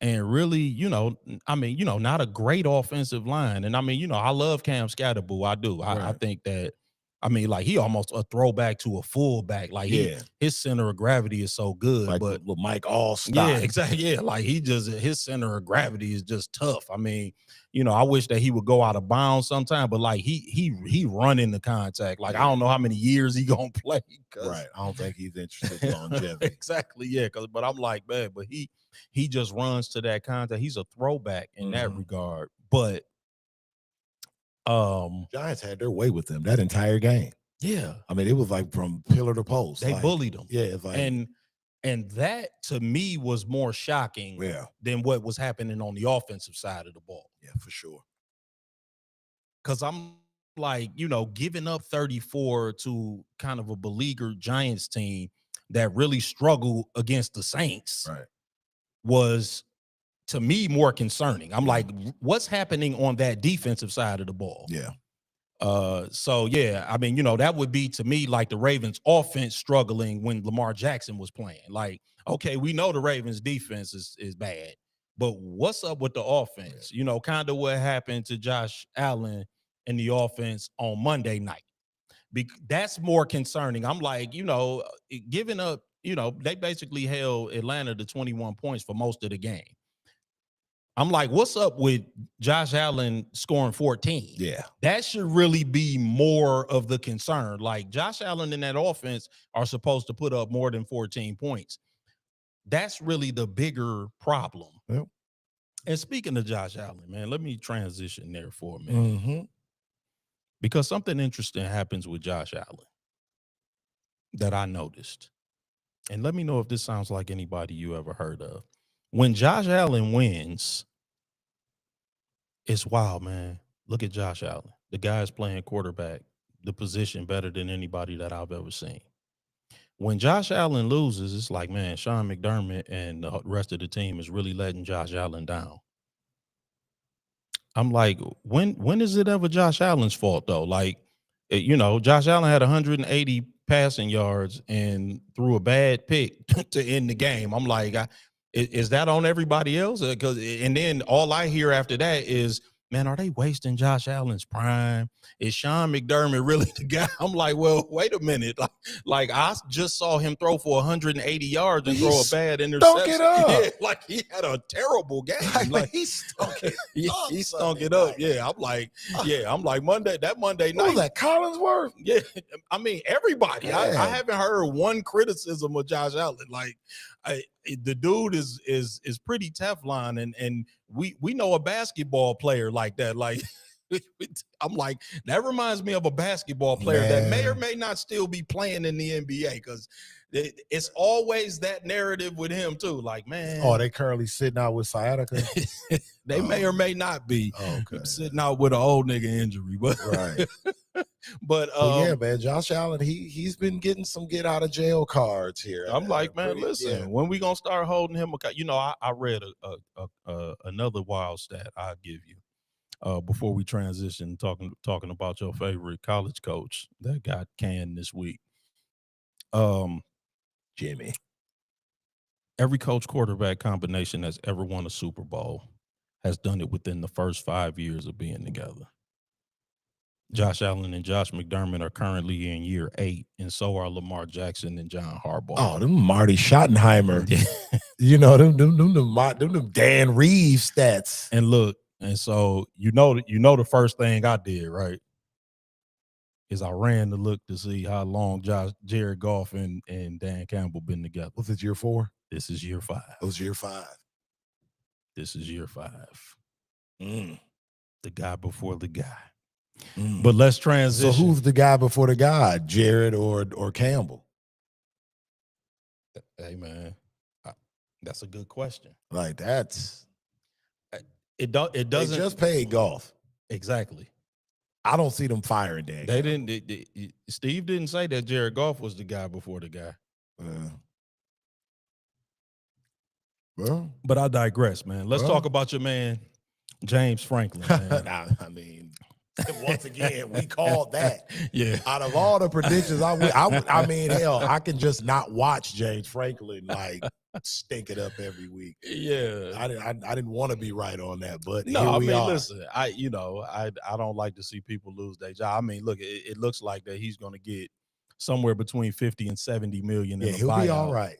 And really, not a great offensive line. And I love Cam Scatterboo. I do. Right. I think that, like, he almost a throwback to a fullback. Like, his center of gravity is so good. Like, but Mike Allstott. Yeah, exactly. Yeah, like his center of gravity is just tough. I wish that he would go out of bounds sometime, but like he run into contact. Like, I don't know how many years he gonna play. Right. I don't think he's interested in longevity. Exactly. Yeah. But I'm like, man, but he just runs to that contact. He's a throwback in that regard. But Giants had their way with them that entire game. Yeah. It was like from pillar to post. They bullied them. Yeah. It's like, and that to me was more shocking than what was happening on the offensive side of the ball. Yeah, for sure. Because I'm like, giving up 34 to kind of a beleaguered Giants team that really struggled against the Saints was, to me, more concerning. I'm like, what's happening on that defensive side of the ball? Yeah. So yeah, that would be, to me, like the Ravens offense struggling when Lamar Jackson was playing. Like, okay, we know the Ravens defense is bad, but what's up with the offense? Kind of what happened to Josh Allen and the offense on Monday night. That's more concerning. I'm like, giving up, they basically held Atlanta to 21 points for most of the game. I'm like, what's up with Josh Allen scoring 14? Yeah. That should really be more of the concern. Like, Josh Allen and that offense are supposed to put up more than 14 points. That's really the bigger problem. Yep. And speaking of Josh Allen, man, let me transition there for a minute. Because something interesting happens with Josh Allen that I noticed. And let me know if this sounds like anybody you ever heard of. When Josh Allen wins, it's wild, man. Look at Josh Allen. The guy's playing quarterback, the position better than anybody that I've ever seen. when Josh Allen loses, it's like, man, Sean McDermott and the rest of the team is really letting Josh Allen down. I'm like, when is it ever Josh Allen's fault though? Like, Josh Allen had 180 passing yards and threw a bad pick to end the game. I'm like, is that on everybody else? And then all I hear after that is, man, are they wasting Josh Allen's prime? Is Sean McDermott really the guy? I'm like, well, wait a minute. Like I just saw him throw for 180 yards and throw a bad interception. Stunk it up. Yeah, like he had a terrible game. Like he stunk it up. he stunk it up. Yeah, I'm like Monday night. What was that, Collinsworth? Yeah, I mean everybody. Yeah. I haven't heard one criticism of Josh Allen. Like, the dude is pretty Teflon, and we know a basketball player like that. Like, I'm like, that reminds me of a basketball player that may or may not still be playing in the NBA, because it's always that narrative with him too. Like, man, Oh, they currently sitting out with sciatica. they may or may not be Okay. sitting out with an old nigga injury, but Right. but yeah, man, Josh Allen, he's been getting some get out of jail cards here. I'm like, man, Pretty- listen, yeah. when we gonna start holding him? I read another wild stat I'll give you before we transition, talking about your favorite college coach that got canned this week. Jimmy. Every coach quarterback combination that's ever won a Super Bowl has done it within the first 5 years of being together. Josh Allen and Josh McDermott are currently in year 8, and so are Lamar Jackson and John Harbaugh. Oh, them Marty Schottenheimer. them Dan Reeves stats. And look, and so the first thing I did, right, is I ran to look to see how long Jared Goff and Dan Campbell been together. Was it year 4? This is year 5. It was year 5. This is year 5. Mm. The guy before the guy. Mm. But let's transition. So who's the guy before the guy, Jared or Campbell? Hey, man, that's a good question. Like that's it doesn't. They just paid Goff. Exactly. I don't see them firing Dan. They didn't. Steve didn't say that Jared Goff was the guy before the guy. Well, but I digress, man. Let's talk about your man, James Franklin. Man. I mean, once again, we called that. Yeah. Out of all the predictions, I mean, hell, I can just not watch James Franklin like stink it up every week. Yeah. I didn't want to be right on that, but no, here I we mean, are. listen, I don't like to see people lose their job. I mean, look, it looks like that he's going to get somewhere between 50 and 70 million in a he'll buyout. be all right.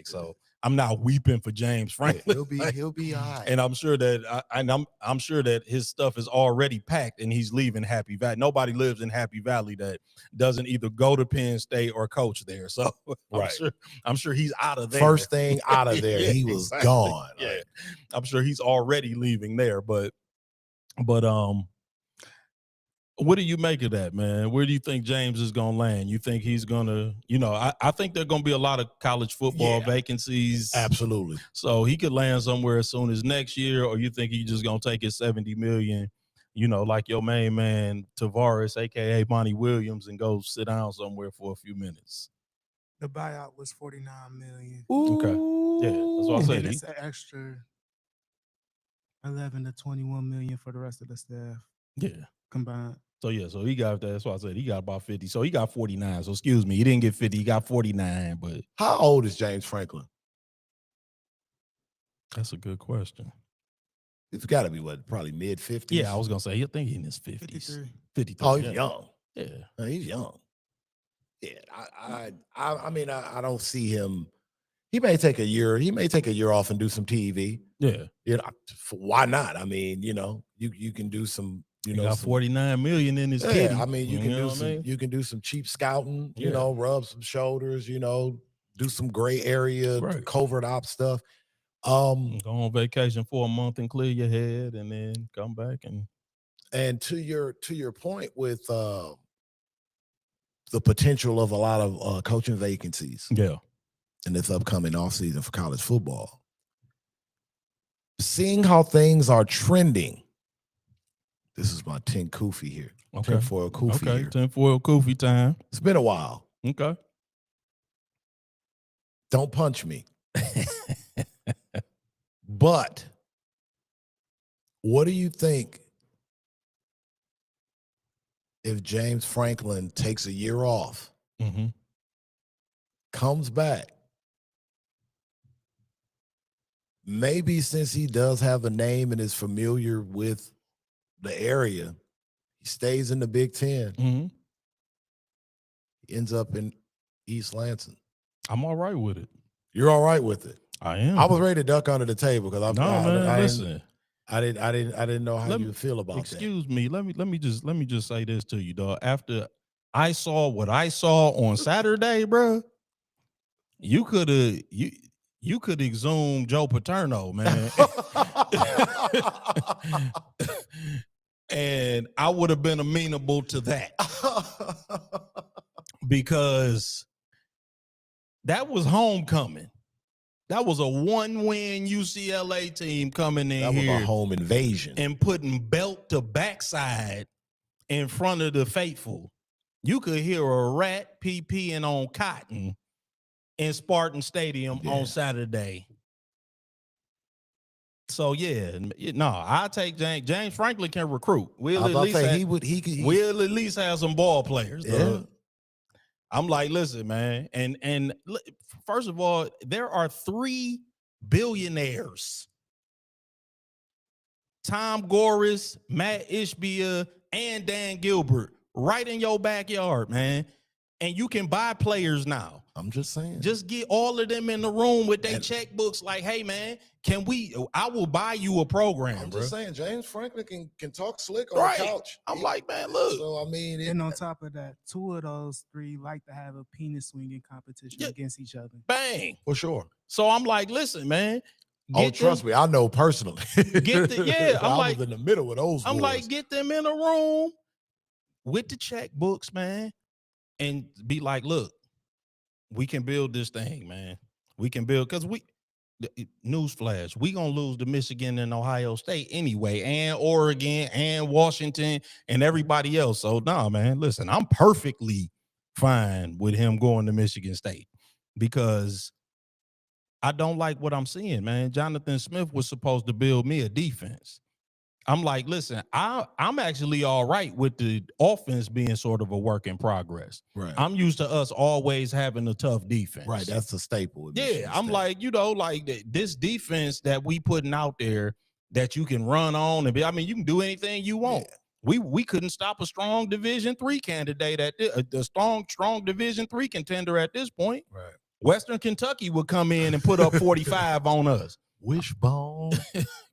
So I'm not weeping for James Franklin. He'll be all right. And I'm sure that I'm sure that his stuff is already packed and he's leaving Happy Valley. Nobody lives in Happy Valley that doesn't either go to Penn State or coach there. So I'm sure he's out of there. First thing out of there, he was gone. Yeah, I'm sure he's already leaving there. But what do you make of that, man? Where do you think James is going to land? You think he's going to, I think there are going to be a lot of college football vacancies. Absolutely. So he could land somewhere as soon as next year, or you think he's just going to take his $70 million, like your main man, Tavares, a.k.a. Monty Williams, and go sit down somewhere for a few minutes? The buyout was $49 million. Okay. Yeah, that's what I said. And it's an extra 11 to 21 million for the rest of the staff. Yeah. Combined. So he got that. That's why I said he got about 50. So he got 49. So excuse me, he didn't get 50. He got 49. But how old is James Franklin? That's a good question. He's got to be probably mid 50s. Yeah, I was gonna say you think he's in his 50s. 53. Oh, he's young. Yeah, he's young. Yeah, I mean, I don't see him. He may take a year. He may take a year off and do some TV. Yeah, why not? I mean, you can do some. He got 49 million in his kitty. I mean, you can do some cheap scouting, rub some shoulders, do some gray area covert op stuff. Go on vacation for a month and clear your head and then come back and to your point with the potential of a lot of coaching vacancies. Yeah. In this upcoming offseason for college football. Seeing how things are trending. This is my 10 Koofy here. Okay. 10-4 Koofy here. 10-4 Koofy time. It's been a while. Okay. Don't punch me. But what do you think if James Franklin takes a year off, comes back? Maybe since he does have a name and is familiar with the area, he stays in the Big Ten. He ends up in East Lansing. I'm all right with it. You're all right with it. I am. I was ready to duck under the table because listen. I didn't know how you feel about excuse me. Let me just say this to you, dog. After I saw what I saw on Saturday, bro, you could exhume Joe Paterno, man. And I would have been amenable to that. Because that was homecoming. That was a one-win UCLA team coming in here. That was a home invasion. And putting belt to backside in front of the faithful. You could hear a rat pee-peeing on cotton in Spartan Stadium on Saturday. So, I take James Franklin can recruit. We'll at least have some ball players. Yeah. I'm like, listen, man, and first of all, there are 3 billionaires: Tom Goris, Matt Ishbia, and Dan Gilbert, right in your backyard, man. And you can buy players now. I'm just saying. Just get all of them in the room with their checkbooks. Like, hey, man, I will buy you a program. I'm just saying, James Franklin can talk slick on the couch. I'm like, man, look. So, I mean. And on top of that, 2 of those 3 like to have a penis swinging competition against each other. Bang. For sure. So I'm like, listen, man. Trust me, I know personally. I'm like, was in the middle of those. I'm wars. like, get them in a room with the checkbooks, man, and be like, look, we can build this thing, man. We can build, because newsflash, we gonna lose to Michigan and Ohio State anyway, and Oregon and Washington and everybody else. So man, listen, I'm perfectly fine with him going to Michigan State because I don't like what I'm seeing, man. Jonathan Smith was supposed to build me a defense. I'm like, listen, I'm actually all right with the offense being sort of a work in progress. Right. I'm used to us always having a tough defense. Right. That's a staple. Yeah. I'm like, this defense that we putting out there that you can run on and you can do anything you want. Yeah. We couldn't stop a strong Division III candidate at the strong Division III contender at this point. Right. Western Kentucky would come in and put up 45 on us. Wishbone.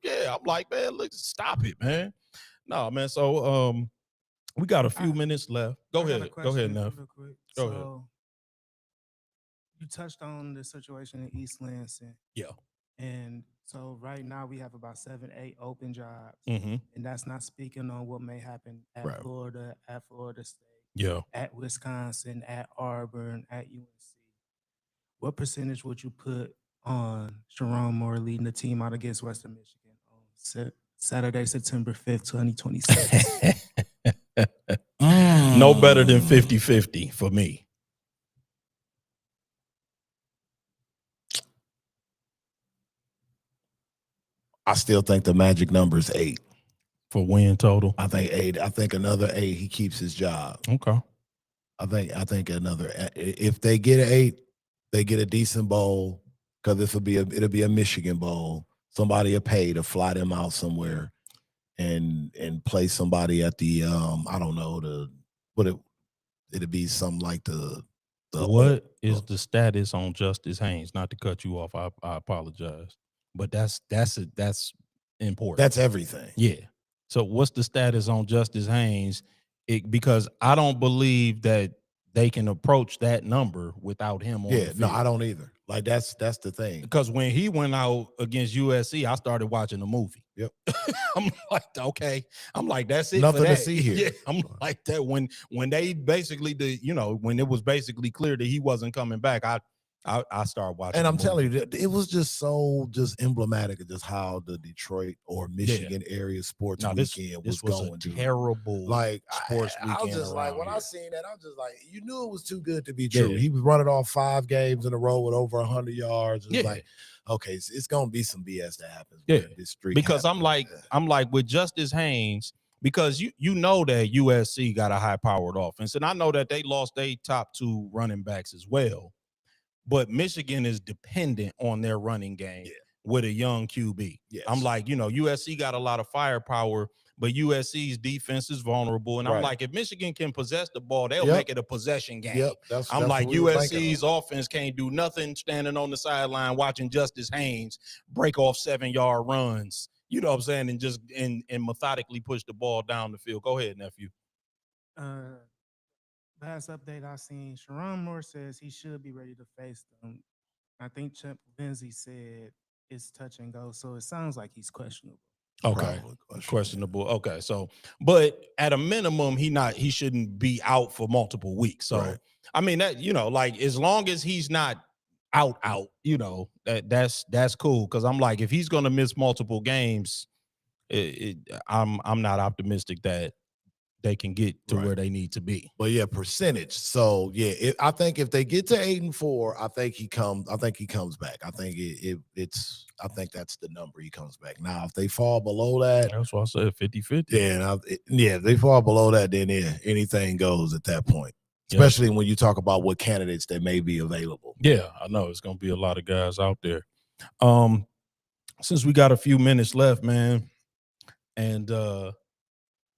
Yeah, I'm like, man, look, stop it, man. No, man. So we got a few minutes left. Go ahead, Neff. Go ahead. You touched on the situation in East Lansing. Yeah. And so right now we have about 7, 8 open jobs. Mm-hmm. And that's not speaking on what may happen at Florida, at Florida State, at Wisconsin, at Auburn, at UNC. What percentage would you put on Sharon Moore leading the team out against Western Michigan on Saturday, September 5th, 2026? No better than 50-50 for me. I still think the magic number is 8. For win total? I think 8. I think another 8, he keeps his job. Okay. I think another, if they get an 8, they get a decent bowl, because it'll be a Michigan bowl. Somebody will pay to fly them out somewhere and play somebody at the I don't know, it'll be something like the what is the status on Justice Haynes? Not to cut you off, I apologize, but that's important. That's everything. Yeah. So what's the status on Justice Haynes? Because I don't believe that they can approach that number without him on the field. No, I don't either. Like that's the thing. Because when he went out against USC, I started watching the movie. Yep. I'm like, okay. I'm like, that's it. Nothing for that. to see here. Yeah. I'm like that when they basically when it was basically clear that he wasn't coming back, I I started watching. And I'm the telling movie. you, it was just so emblematic of just how the Detroit or Michigan area sports No, weekend this was was going. a terrible Like sports I was weekend just like, around when here. I seen that, I'm just like, you knew it was too good to be true. Yeah. He was running off 5 games in a row with over 100 yards. It's Yeah. like, okay, it's gonna be some BS that happens. Yeah. This streak Because happens. I'm like with Justice Haynes, because you know that USC got a high powered offense, and I know that they lost their top 2 running backs as well. But Michigan is dependent on their running game with a young QB. Yes. I'm like, USC got a lot of firepower, but USC's defense is vulnerable. And I'm like, if Michigan can possess the ball, they'll make it a possession game. I'm like, USC's offense can't do nothing standing on the sideline watching Justice Haynes break off 7-yard runs. You know what I'm saying? And just and methodically push the ball down the field. Go ahead, nephew. Last update I seen, Sharon Moore says he should be ready to face them. I think Chip Lindsey said it's touch and go, so it sounds like he's questionable. Okay, questionable. Okay, so but at a minimum, he shouldn't be out for multiple weeks. So I mean that like as long as he's not out, that's cool. Because I'm like, if he's gonna miss multiple games, I'm not optimistic that they can get to where they need to be. But yeah, percentage. So yeah, I think if they get to 8-4, I think he comes back. I think I think that's the number he comes back. Now, if they fall below that, that's why I said 50-50. If they fall below that, then anything goes at that point. Especially when you talk about what candidates that may be available. Yeah, I know it's gonna be a lot of guys out there. Since we got a few minutes left, man, and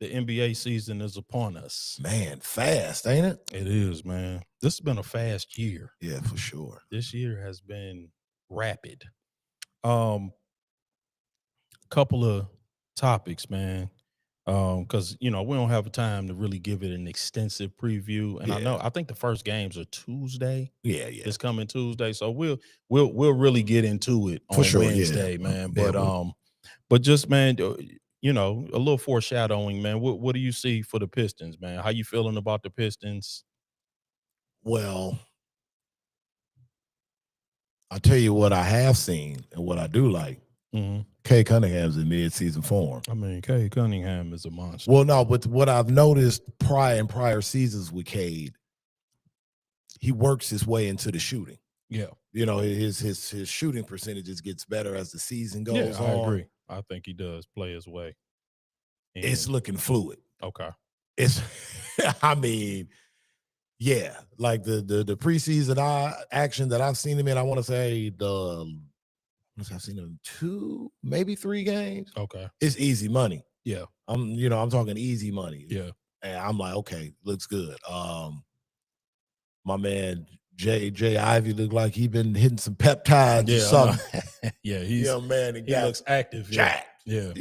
the NBA season is upon us. Man, fast, ain't it? It is, man. This has been a fast year. Yeah, for sure. This year has been rapid. Couple of topics, man. Because we don't have time to really give it an extensive preview. And I think the first games are Tuesday. Yeah. It's coming Tuesday. So we'll really get into it on Wednesday, man. But just, man, a little foreshadowing, man. What do you see for the Pistons, man? How you feeling about the Pistons? Well, I'll tell you what I have seen and what I do like. Kay Cunningham's in mid-season form. I mean, Kay Cunningham is a monster. Well, no, but what I've noticed prior seasons with Cade, he works his way into the shooting. Yeah. His shooting percentages gets better as the season goes on. I agree. I think he does play his way. And it's looking fluid. Okay. It's, I mean, yeah, like the preseason action that I've seen him in, I want to say I've seen him 2, maybe 3 games. Okay. It's easy money. Yeah. I'm talking easy money. Yeah. And I'm like, okay, looks good. My man Jay Ivy looked like he been hitting some peptides or something. Yeah, he's young man. He looks active. Jacked. Yeah.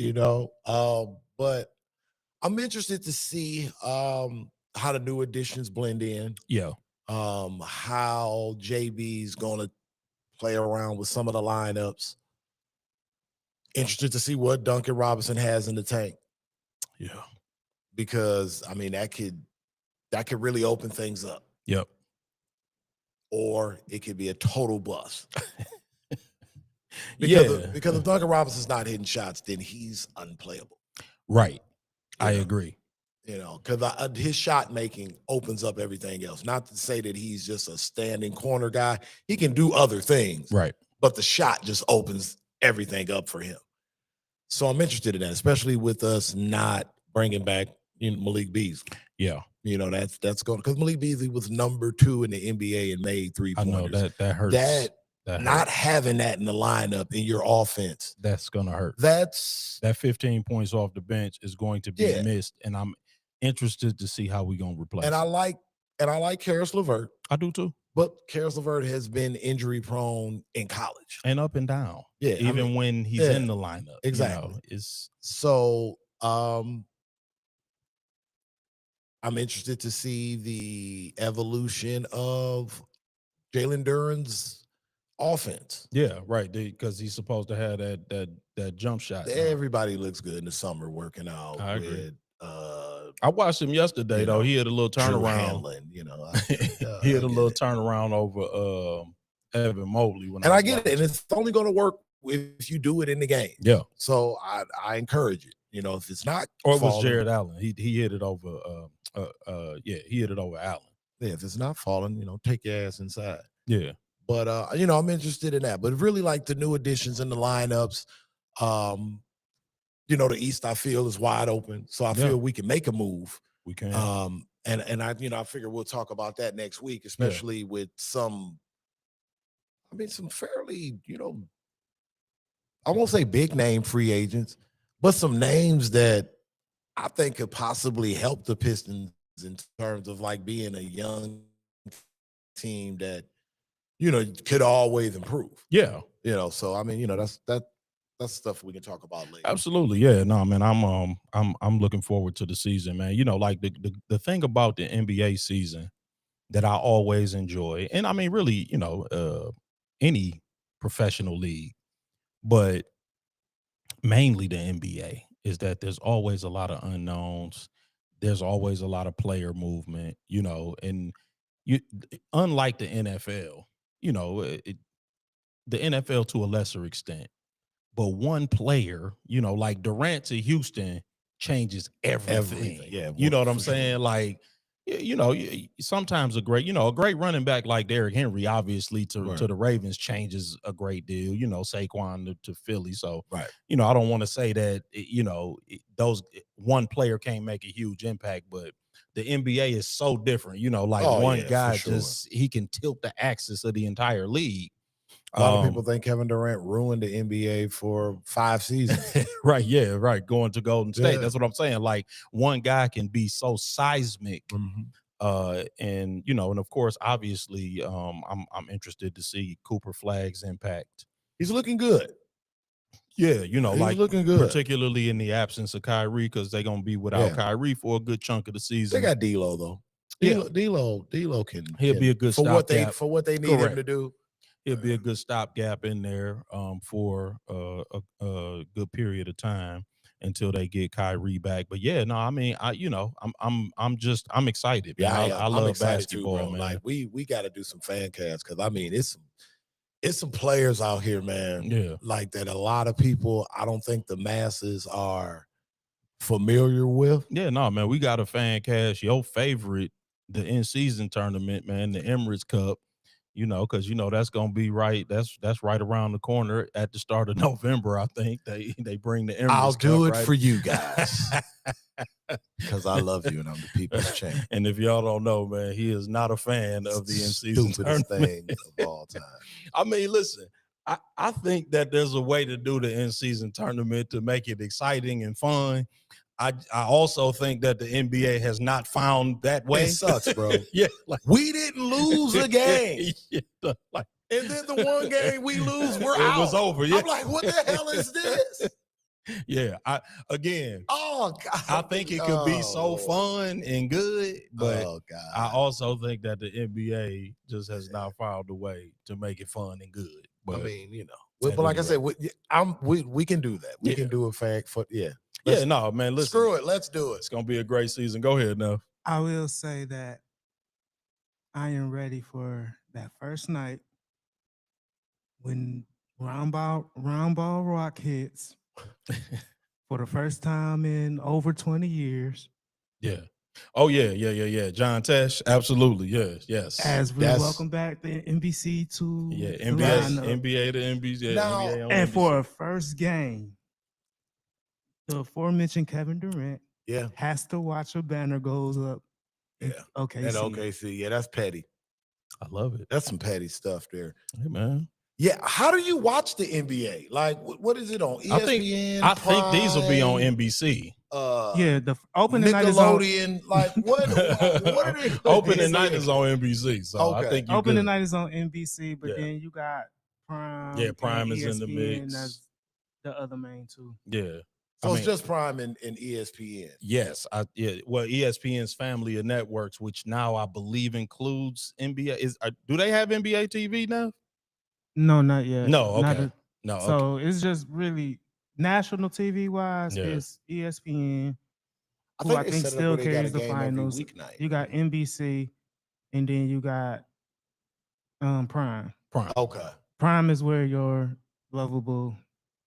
But I'm interested to see how the new additions blend in. Yeah. How JB's gonna play around with some of the lineups. Interested to see what Duncan Robinson has in the tank. Yeah. Because I mean that could really open things up. Yep. Or it could be a total bust. Because if Duncan Robinson's not hitting shots, then he's unplayable. Right. I agree. Because his shot making opens up everything else. Not to say that he's just a standing corner guy. He can do other things. Right. But the shot just opens everything up for him. So I'm interested in that, especially with us not bringing back Malik Beasley. Yeah. That's going, because Malik Beasley was number 2 in the NBA and made 3-pointers. I know that hurts. That not having that in the lineup in your offense, that's gonna hurt. That 15 points off the bench is going to be missed, and I'm interested to see how we're gonna replace. And I like Karis LeVert. I do too. But Karis LeVert has been injury prone in college and up and down. Yeah, even when he's in the lineup. Exactly. I'm interested to see the evolution of Jalen Duren's offense. Yeah, right. Because he's supposed to have that jump shot. Everybody looks good in the summer working out. I agree. I watched him yesterday though. He had a little turnaround. Handling, he had a little turnaround over Evan Mobley when And I I was get it, and watching. it's only going to work if you do it in the game. Yeah. So I encourage it. You know, if it's not, Or it was falling, Jared Allen. He hit it over. He hit it over Allen. Yeah, if it's not falling, you know, take your ass inside. Yeah. But you know, I'm interested in that. But really, like the new additions in the lineups. You know, the East I feel is wide open, so I feel we can make a move. We can. And I, you know, I figure we'll talk about that next week, especially with some. I mean, some fairly, you know, I won't say big name free agents, but some names that I think could possibly help the Pistons in terms of like being a young team that, you know, could always improve. Yeah. You know, so I mean, you know, that's stuff we can talk about later. Absolutely. Yeah. No, man, I'm looking forward to the season, man. You know, like the thing about the NBA season that I always enjoy, and I mean, really, you know, any professional league, but mainly the NBA, is that there's always a lot of unknowns. There's always a lot of player movement, you know, and you, unlike the NFL, you know, the NFL to a lesser extent, but one player, you know, like Durant to Houston changes everything. Yeah, You know what I'm for sure. saying? Like, you know, sometimes a great running back like Derrick Henry, obviously to the Ravens changes a great deal. You know, Saquon to Philly. So, you know, I don't want to say that you know those one player can't make a huge impact, but the NBA is so different. You know, like one guy just he can tilt the axis of the entire league. A lot of people think Kevin Durant ruined the NBA for 5 seasons. Right. Yeah. Right. Going to Golden State. Yeah. That's what I'm saying. Like one guy can be so seismic. And you know, and of course, obviously, I'm interested to see Cooper Flagg's impact. He's looking good. Yeah, you know, he's like looking good, particularly in the absence of Kyrie, because they're gonna be without Kyrie for a good chunk of the season. They got D'Lo though. D'Lo can he'll be a good for stopgap. what they need him to do. He'll be a good stopgap in there for a good period of time until they get Kyrie back. But yeah, no, I mean, I'm excited. Yeah, I love basketball, too, man. Like we got to do some fan casts because I mean, it's some players out here, man. Yeah, like that. A lot of people, I don't think the masses are familiar with. Yeah, no, man, we got a fan cast. Your favorite, the in-season tournament, man, the Emirates Cup. You know, because you know that's gonna be right. That's right around the corner at the start of November. I think they bring the Emirates. I'll do Cup, it right? for you guys because I love you and I'm the people's champ. And if y'all don't know, man, he is not a fan of the in-season stupidest tournament. thing of all time. I mean, listen, I think that there's a way to do the in-season tournament to make it exciting and fun. I also think that the NBA has not found that way. It sucks, bro. Yeah, like we didn't lose a game. Like, and then the one game we lose, we're out. It was over. Yeah. I'm like, what the hell is this? Yeah, I think it could be so fun and good, but I also think that the NBA just has not found a way to make it fun and good. But I mean, you know, but like I said, we can do that. We can do a fact for no, man. Listen, screw it. Let's do it. It's gonna be a great season. Go ahead now. I will say that I am ready for that first night when round ball rock hits for the first time in over 20 years. Yeah. Oh yeah. John Tesh, absolutely. Yes. As we welcome back the NBC to NBA to NBC. Now, NBA and NBC. for a first game, the aforementioned Kevin Durant has to watch a banner goes up. Okay. And OKC. Yeah, that's petty. I love it. That's some petty stuff there. Hey, man. Yeah. How do you watch the NBA? Like, what is it on? ESPN? I think these will be on NBC. The opening night is on like what are they? Opening night is on NBC. So I think opening night is on NBC, but then you got Prime. Yeah, Prime is ESPN, in the mix. That's the other main two. Yeah. So it's just Prime and ESPN. Yes, well, ESPN's family of networks, which now I believe includes NBA. Do they have NBA TV now? No, not yet. No, okay. So it's just really national TV wise. It's ESPN, who I think still carries the finals. You got NBC, and then you got Prime. Prime. Okay. Prime is where your lovable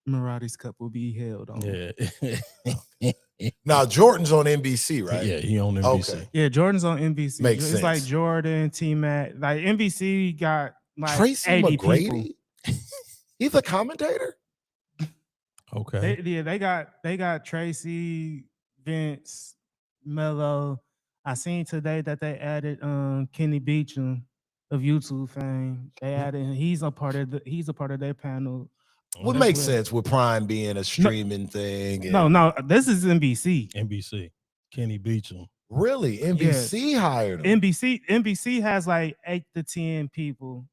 Mirati's Cup will be held on. Yeah. Now Jordan's on NBC, right? Yeah, he on NBC. Okay. Yeah, Jordan's on NBC. Makes It's sense. like Jordan, T-Mac. Like NBC got like Tracy 80 McGrady. people. He's a commentator. Okay. They got Tracy, Vince, Mello. I seen today that they added Kenny Beecham of YouTube fame. They added he's a part of their panel. What as makes well. sense with Prime being a streaming thing? And No, this is NBC. NBC. Kenny Beecham. really, NBC hired him. NBC has like 8 to 10 people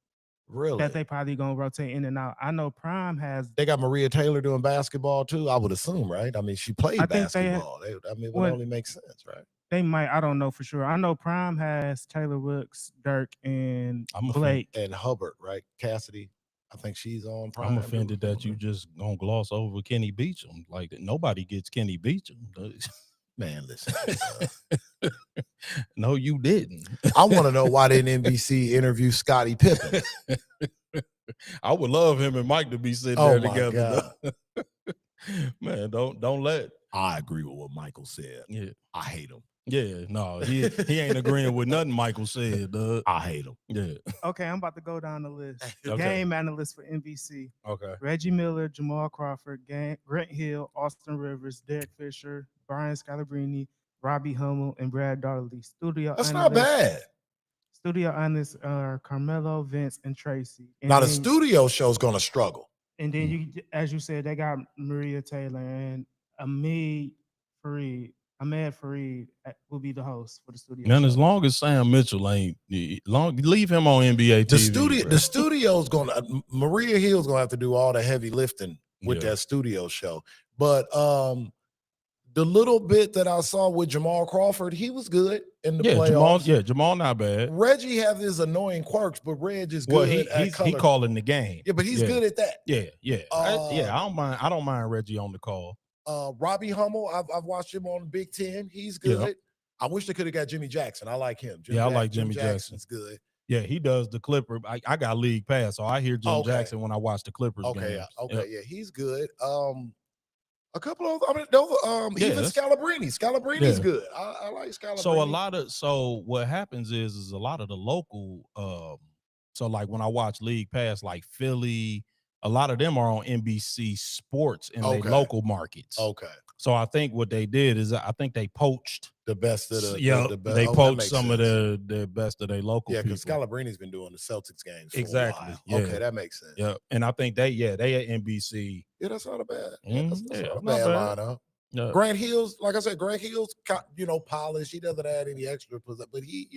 Really, that they probably gonna rotate in and out. I know Prime has. they got Maria Taylor doing basketball too. I would assume, right? I mean, she played I think they- basketball. I mean, it would Well, only make sense, right? They might. I don't know for sure. I know Prime has Taylor Woods, Dirk, and I'm Blake. And Hubbard, right? Cassidy. I think she's on Prime. I'm offended that you just gonna gloss over Kenny Beecham. Like nobody gets Kenny Beecham. Man, listen. No, you didn't. I want to know why didn't NBC interview Scottie Pippen? I would love him and Mike to be sitting Oh there my together. Man, don't let. I agree with what Michael said. Yeah, I hate him. yeah. No, he ain't agreeing with nothing Michael said. I hate him. Yeah. Okay, I'm about to go down the list. Okay. Game analyst for NBC: Okay. Reggie Miller, Jamal Crawford, Grant Hill, Austin Rivers, Derek Fisher, Brian Scalabrine, Robbie Hummel, and Brad Darley. That's not bad. Studio analysts are Carmelo, Vince, and Tracy. And Now the then- studio show's gonna struggle. And then you, as you said, they got Maria Taylor and Ahmed Fareed will be the host for the studio. Man, show. as long as Sam Mitchell ain't leave him on NBA TV. The studio's gonna Maria Hill's gonna have to do all the heavy lifting with Yeah. that studio show. But the little bit that I saw with Jamal Crawford, he was good in the playoffs. Jamal not bad. Reggie has his annoying quirks, but Reg is good Well, at he color. calling the game. Yeah, but he's good at that. Yeah. I don't mind Reggie on the call. Robbie Hummel, I've watched him on Big Ten. He's good. Yeah. I wish they could have got Jimmy Jackson. I like him. I like Jimmy Jackson's good. Yeah, he does the Clipper. I got league pass, so I hear Jim Jackson when I watch the Clippers games. Yeah, he's good. A couple of even Scalabrine. Scalabrine's good. I like Scalabrine. So what happens is a lot of the local so like when I watch league pass, like Philly, a lot of them are on NBC Sports in their local markets. Okay. So I think what they did is I think they poached the best of the best. They poached some of the best of their local people. Because Scalabrine's been doing the Celtics games for exactly. a while. Yeah. Okay, that makes sense. Yeah, and I think they at NBC. Yeah, that's not a bad. That's not a not bad bad. lineup. Yeah. Grant Hill's, like I said, polished. He doesn't add any extra, but he.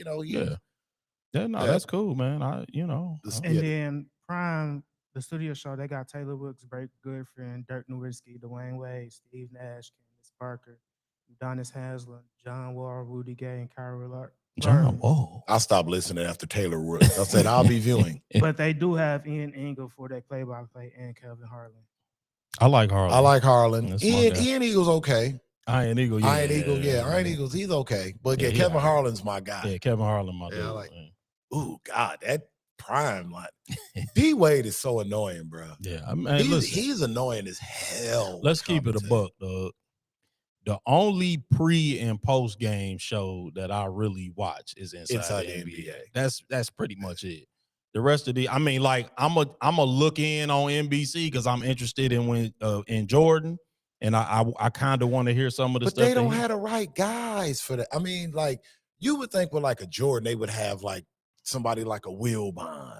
Yeah, no, that's cool, man. Then Prime, the studio show, they got Taylor Woods, Blake Griffin, Dirk Nowitzki, Dwayne Wade, Steve Nash, Candace Parker, Udonis Haslem, John Wall, Rudy Gay, and Kyrie Lark. John Wall. I stopped listening after Taylor Woods. I said I'll be viewing. But they do have Ian Engel for their play-by-play and Kelvin Harlan. I like Harlan. Ian Eagle's okay. Iron Eagle, Iron Eagles, he's okay. But Kevin Harlan's my guy. Yeah, Kevin Harlan, my dude. I like. Ooh, God, that Prime like D Wade is so annoying, bro. Yeah, I mean, he's annoying as hell. Let's keep it a buck, dog. The only pre and post game show that I really watch is inside the NBA. That's pretty much it. The rest of I'm a look in on NBC because I'm interested in Jordan, and I kind of want to hear some of the stuff. But they don't have the right guys for that. I mean, like you would think with like a Jordan, they would have like somebody like a Will Bond,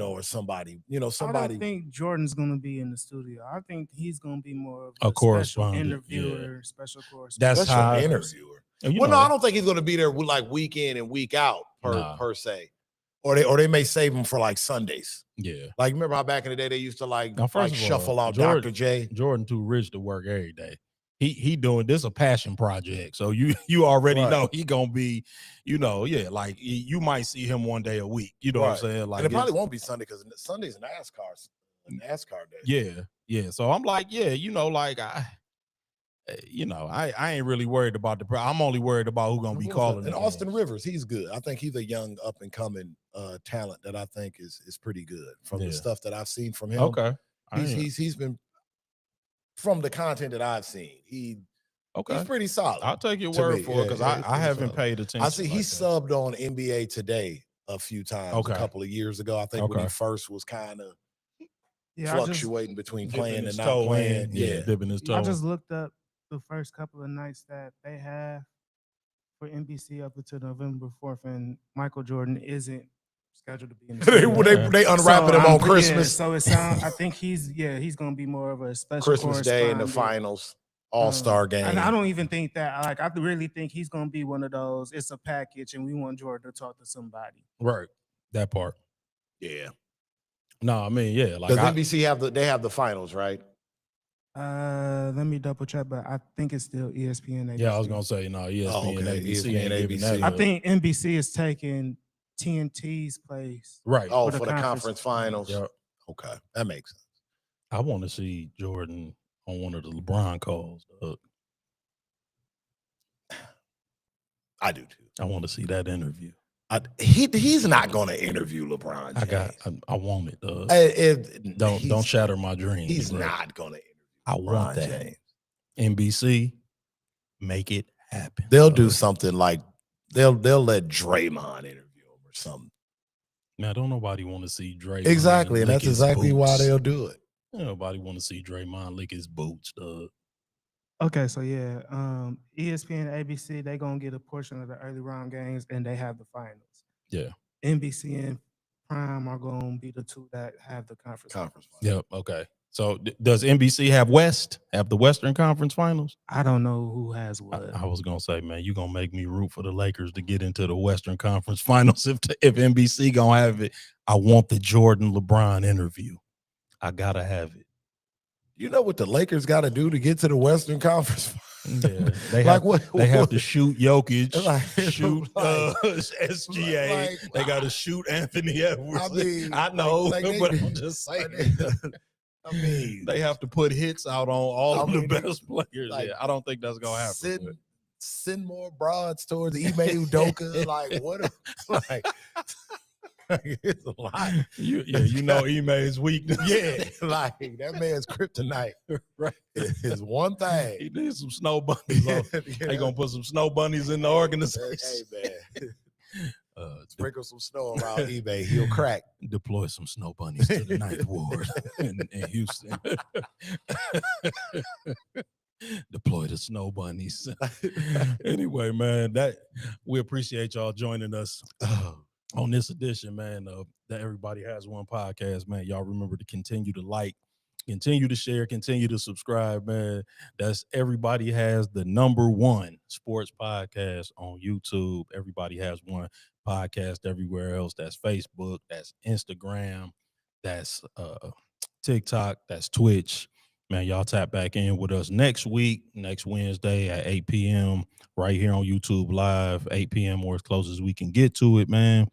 or somebody, somebody. I don't think Jordan's gonna be in the studio. I think he's gonna be more of a correspondent, interviewer, special correspondent. That's special how interviewer. No, I don't think he's gonna be there with like week in and week out per se. Or they may save him for like Sundays. Yeah. Like remember how back in the day they used to shuffle out Dr. J. Jordan too rich to work every day. He doing this a passion project. So you already know he gonna be, like you might see him one day a week. You know what I'm saying? Like and it probably won't be Sunday because Sunday's NASCAR day. Yeah. So I'm like, I ain't really worried about I'm only worried about who's gonna be calling. And Austin Rivers, he's good. I think he's a young up and coming talent that I think is pretty good from the stuff that I've seen from him. Okay, he's been, from the content that I've seen, he's pretty solid. I'll take your word for it because I haven't paid attention. I see he subbed on NBA Today a few times a couple of years ago. I think when he first was kind of fluctuating between playing and not playing. Dipping his toe. I just looked up the first couple of nights that they have for NBC up until November 4th, and Michael Jordan isn't scheduled to be in the studio. They unwrapping him on Christmas. So it sounds, I think he's going to be more of a special Christmas Day in the finals, All-Star game. And I don't even think that, like, I really think he's going to be one of those, it's a package and we want Jordan to talk to somebody. Right. That part. Yeah. No, I mean, yeah. Like, does NBC have the finals, right? Let me double check, but I think it's still ESPN. ABC. Yeah, I was gonna say no, ESPN, ESPN, ABC. I think NBC is taking TNT's place. Right. Oh, for the conference finals. Yep. Okay, that makes sense. I want to see Jordan on one of the LeBron calls. I do too. I want to see that interview. He's not going to interview LeBron James. I want it, don't shatter my dreams. He's not going to interview I want that. James. NBC, make it happen. They'll do something like they'll let Draymond interview him or something. Now, don't nobody want to see Draymond. Exactly, and that's exactly why they'll do it. Nobody want to see Draymond lick his boots, dog. Okay, so yeah, ESPN, ABC, they gonna get a portion of the early round games, and they have the finals. Yeah, NBC and Prime are gonna be the two that have the conference finals. Yep. Okay. So does NBC have the Western Conference Finals? I don't know who has what. I was gonna say, man, you gonna make me root for the Lakers to get into the Western Conference Finals if NBC gonna have it. I want the Jordan LeBron interview. I gotta have it. You know what the Lakers got to do to get to the Western Conference? Yeah, they have to shoot Jokic, shoot SGA. They got to shoot Anthony Edwards. I know, but I'm just saying. I mean, they have to put hits out on all of the best players. I don't think that's gonna happen. Send more broads towards Ime Udoka. Like what? It's a lot. You know Ime's weakness. Yeah, like that man's kryptonite. Right. Is one thing. He needs some snow bunnies. They gonna put some snow bunnies in the organization. Hey man. Sprinkle some snow around eBay. He'll crack. Deploy some snow bunnies to the 9th Ward in Houston. Deploy the snow bunnies. Anyway, man, we appreciate y'all joining us. On this edition, man, that Everybody Has One podcast, man. Y'all remember to continue to like, continue to share, continue to subscribe, man. That's Everybody Has the #1 sports podcast on YouTube. Everybody Has One podcast everywhere else. That's Facebook, that's Instagram, that's TikTok, that's Twitch. Man, y'all tap back in with us next week, next Wednesday at 8 p.m. right here on YouTube Live, 8 p.m. or as close as we can get to it, man.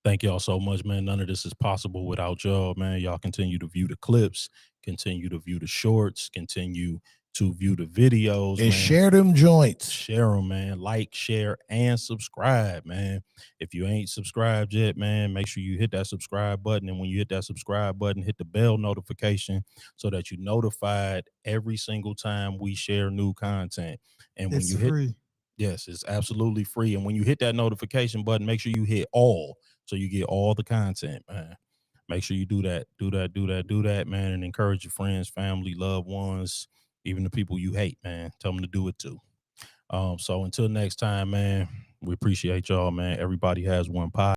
Thank y'all so much, man. None of this is possible without y'all, man. Y'all continue to view the clips, continue to view the shorts, continue to view the videos. And man. Share them joints. Share them, man. Like, share, and subscribe, man. If you ain't subscribed yet, man, make sure you hit that subscribe button. And when you hit that subscribe button, hit the bell notification so that you're notified every single time we share new content. And when it's you hit free. Yes, it's absolutely free. And when you hit that notification button, make sure you hit all so you get all the content, man. Make sure you do that, man, and encourage your friends, family, loved ones, even the people you hate, man. Tell them to do it too. So until next time, man, we appreciate y'all, man. Everybody Has One podcast.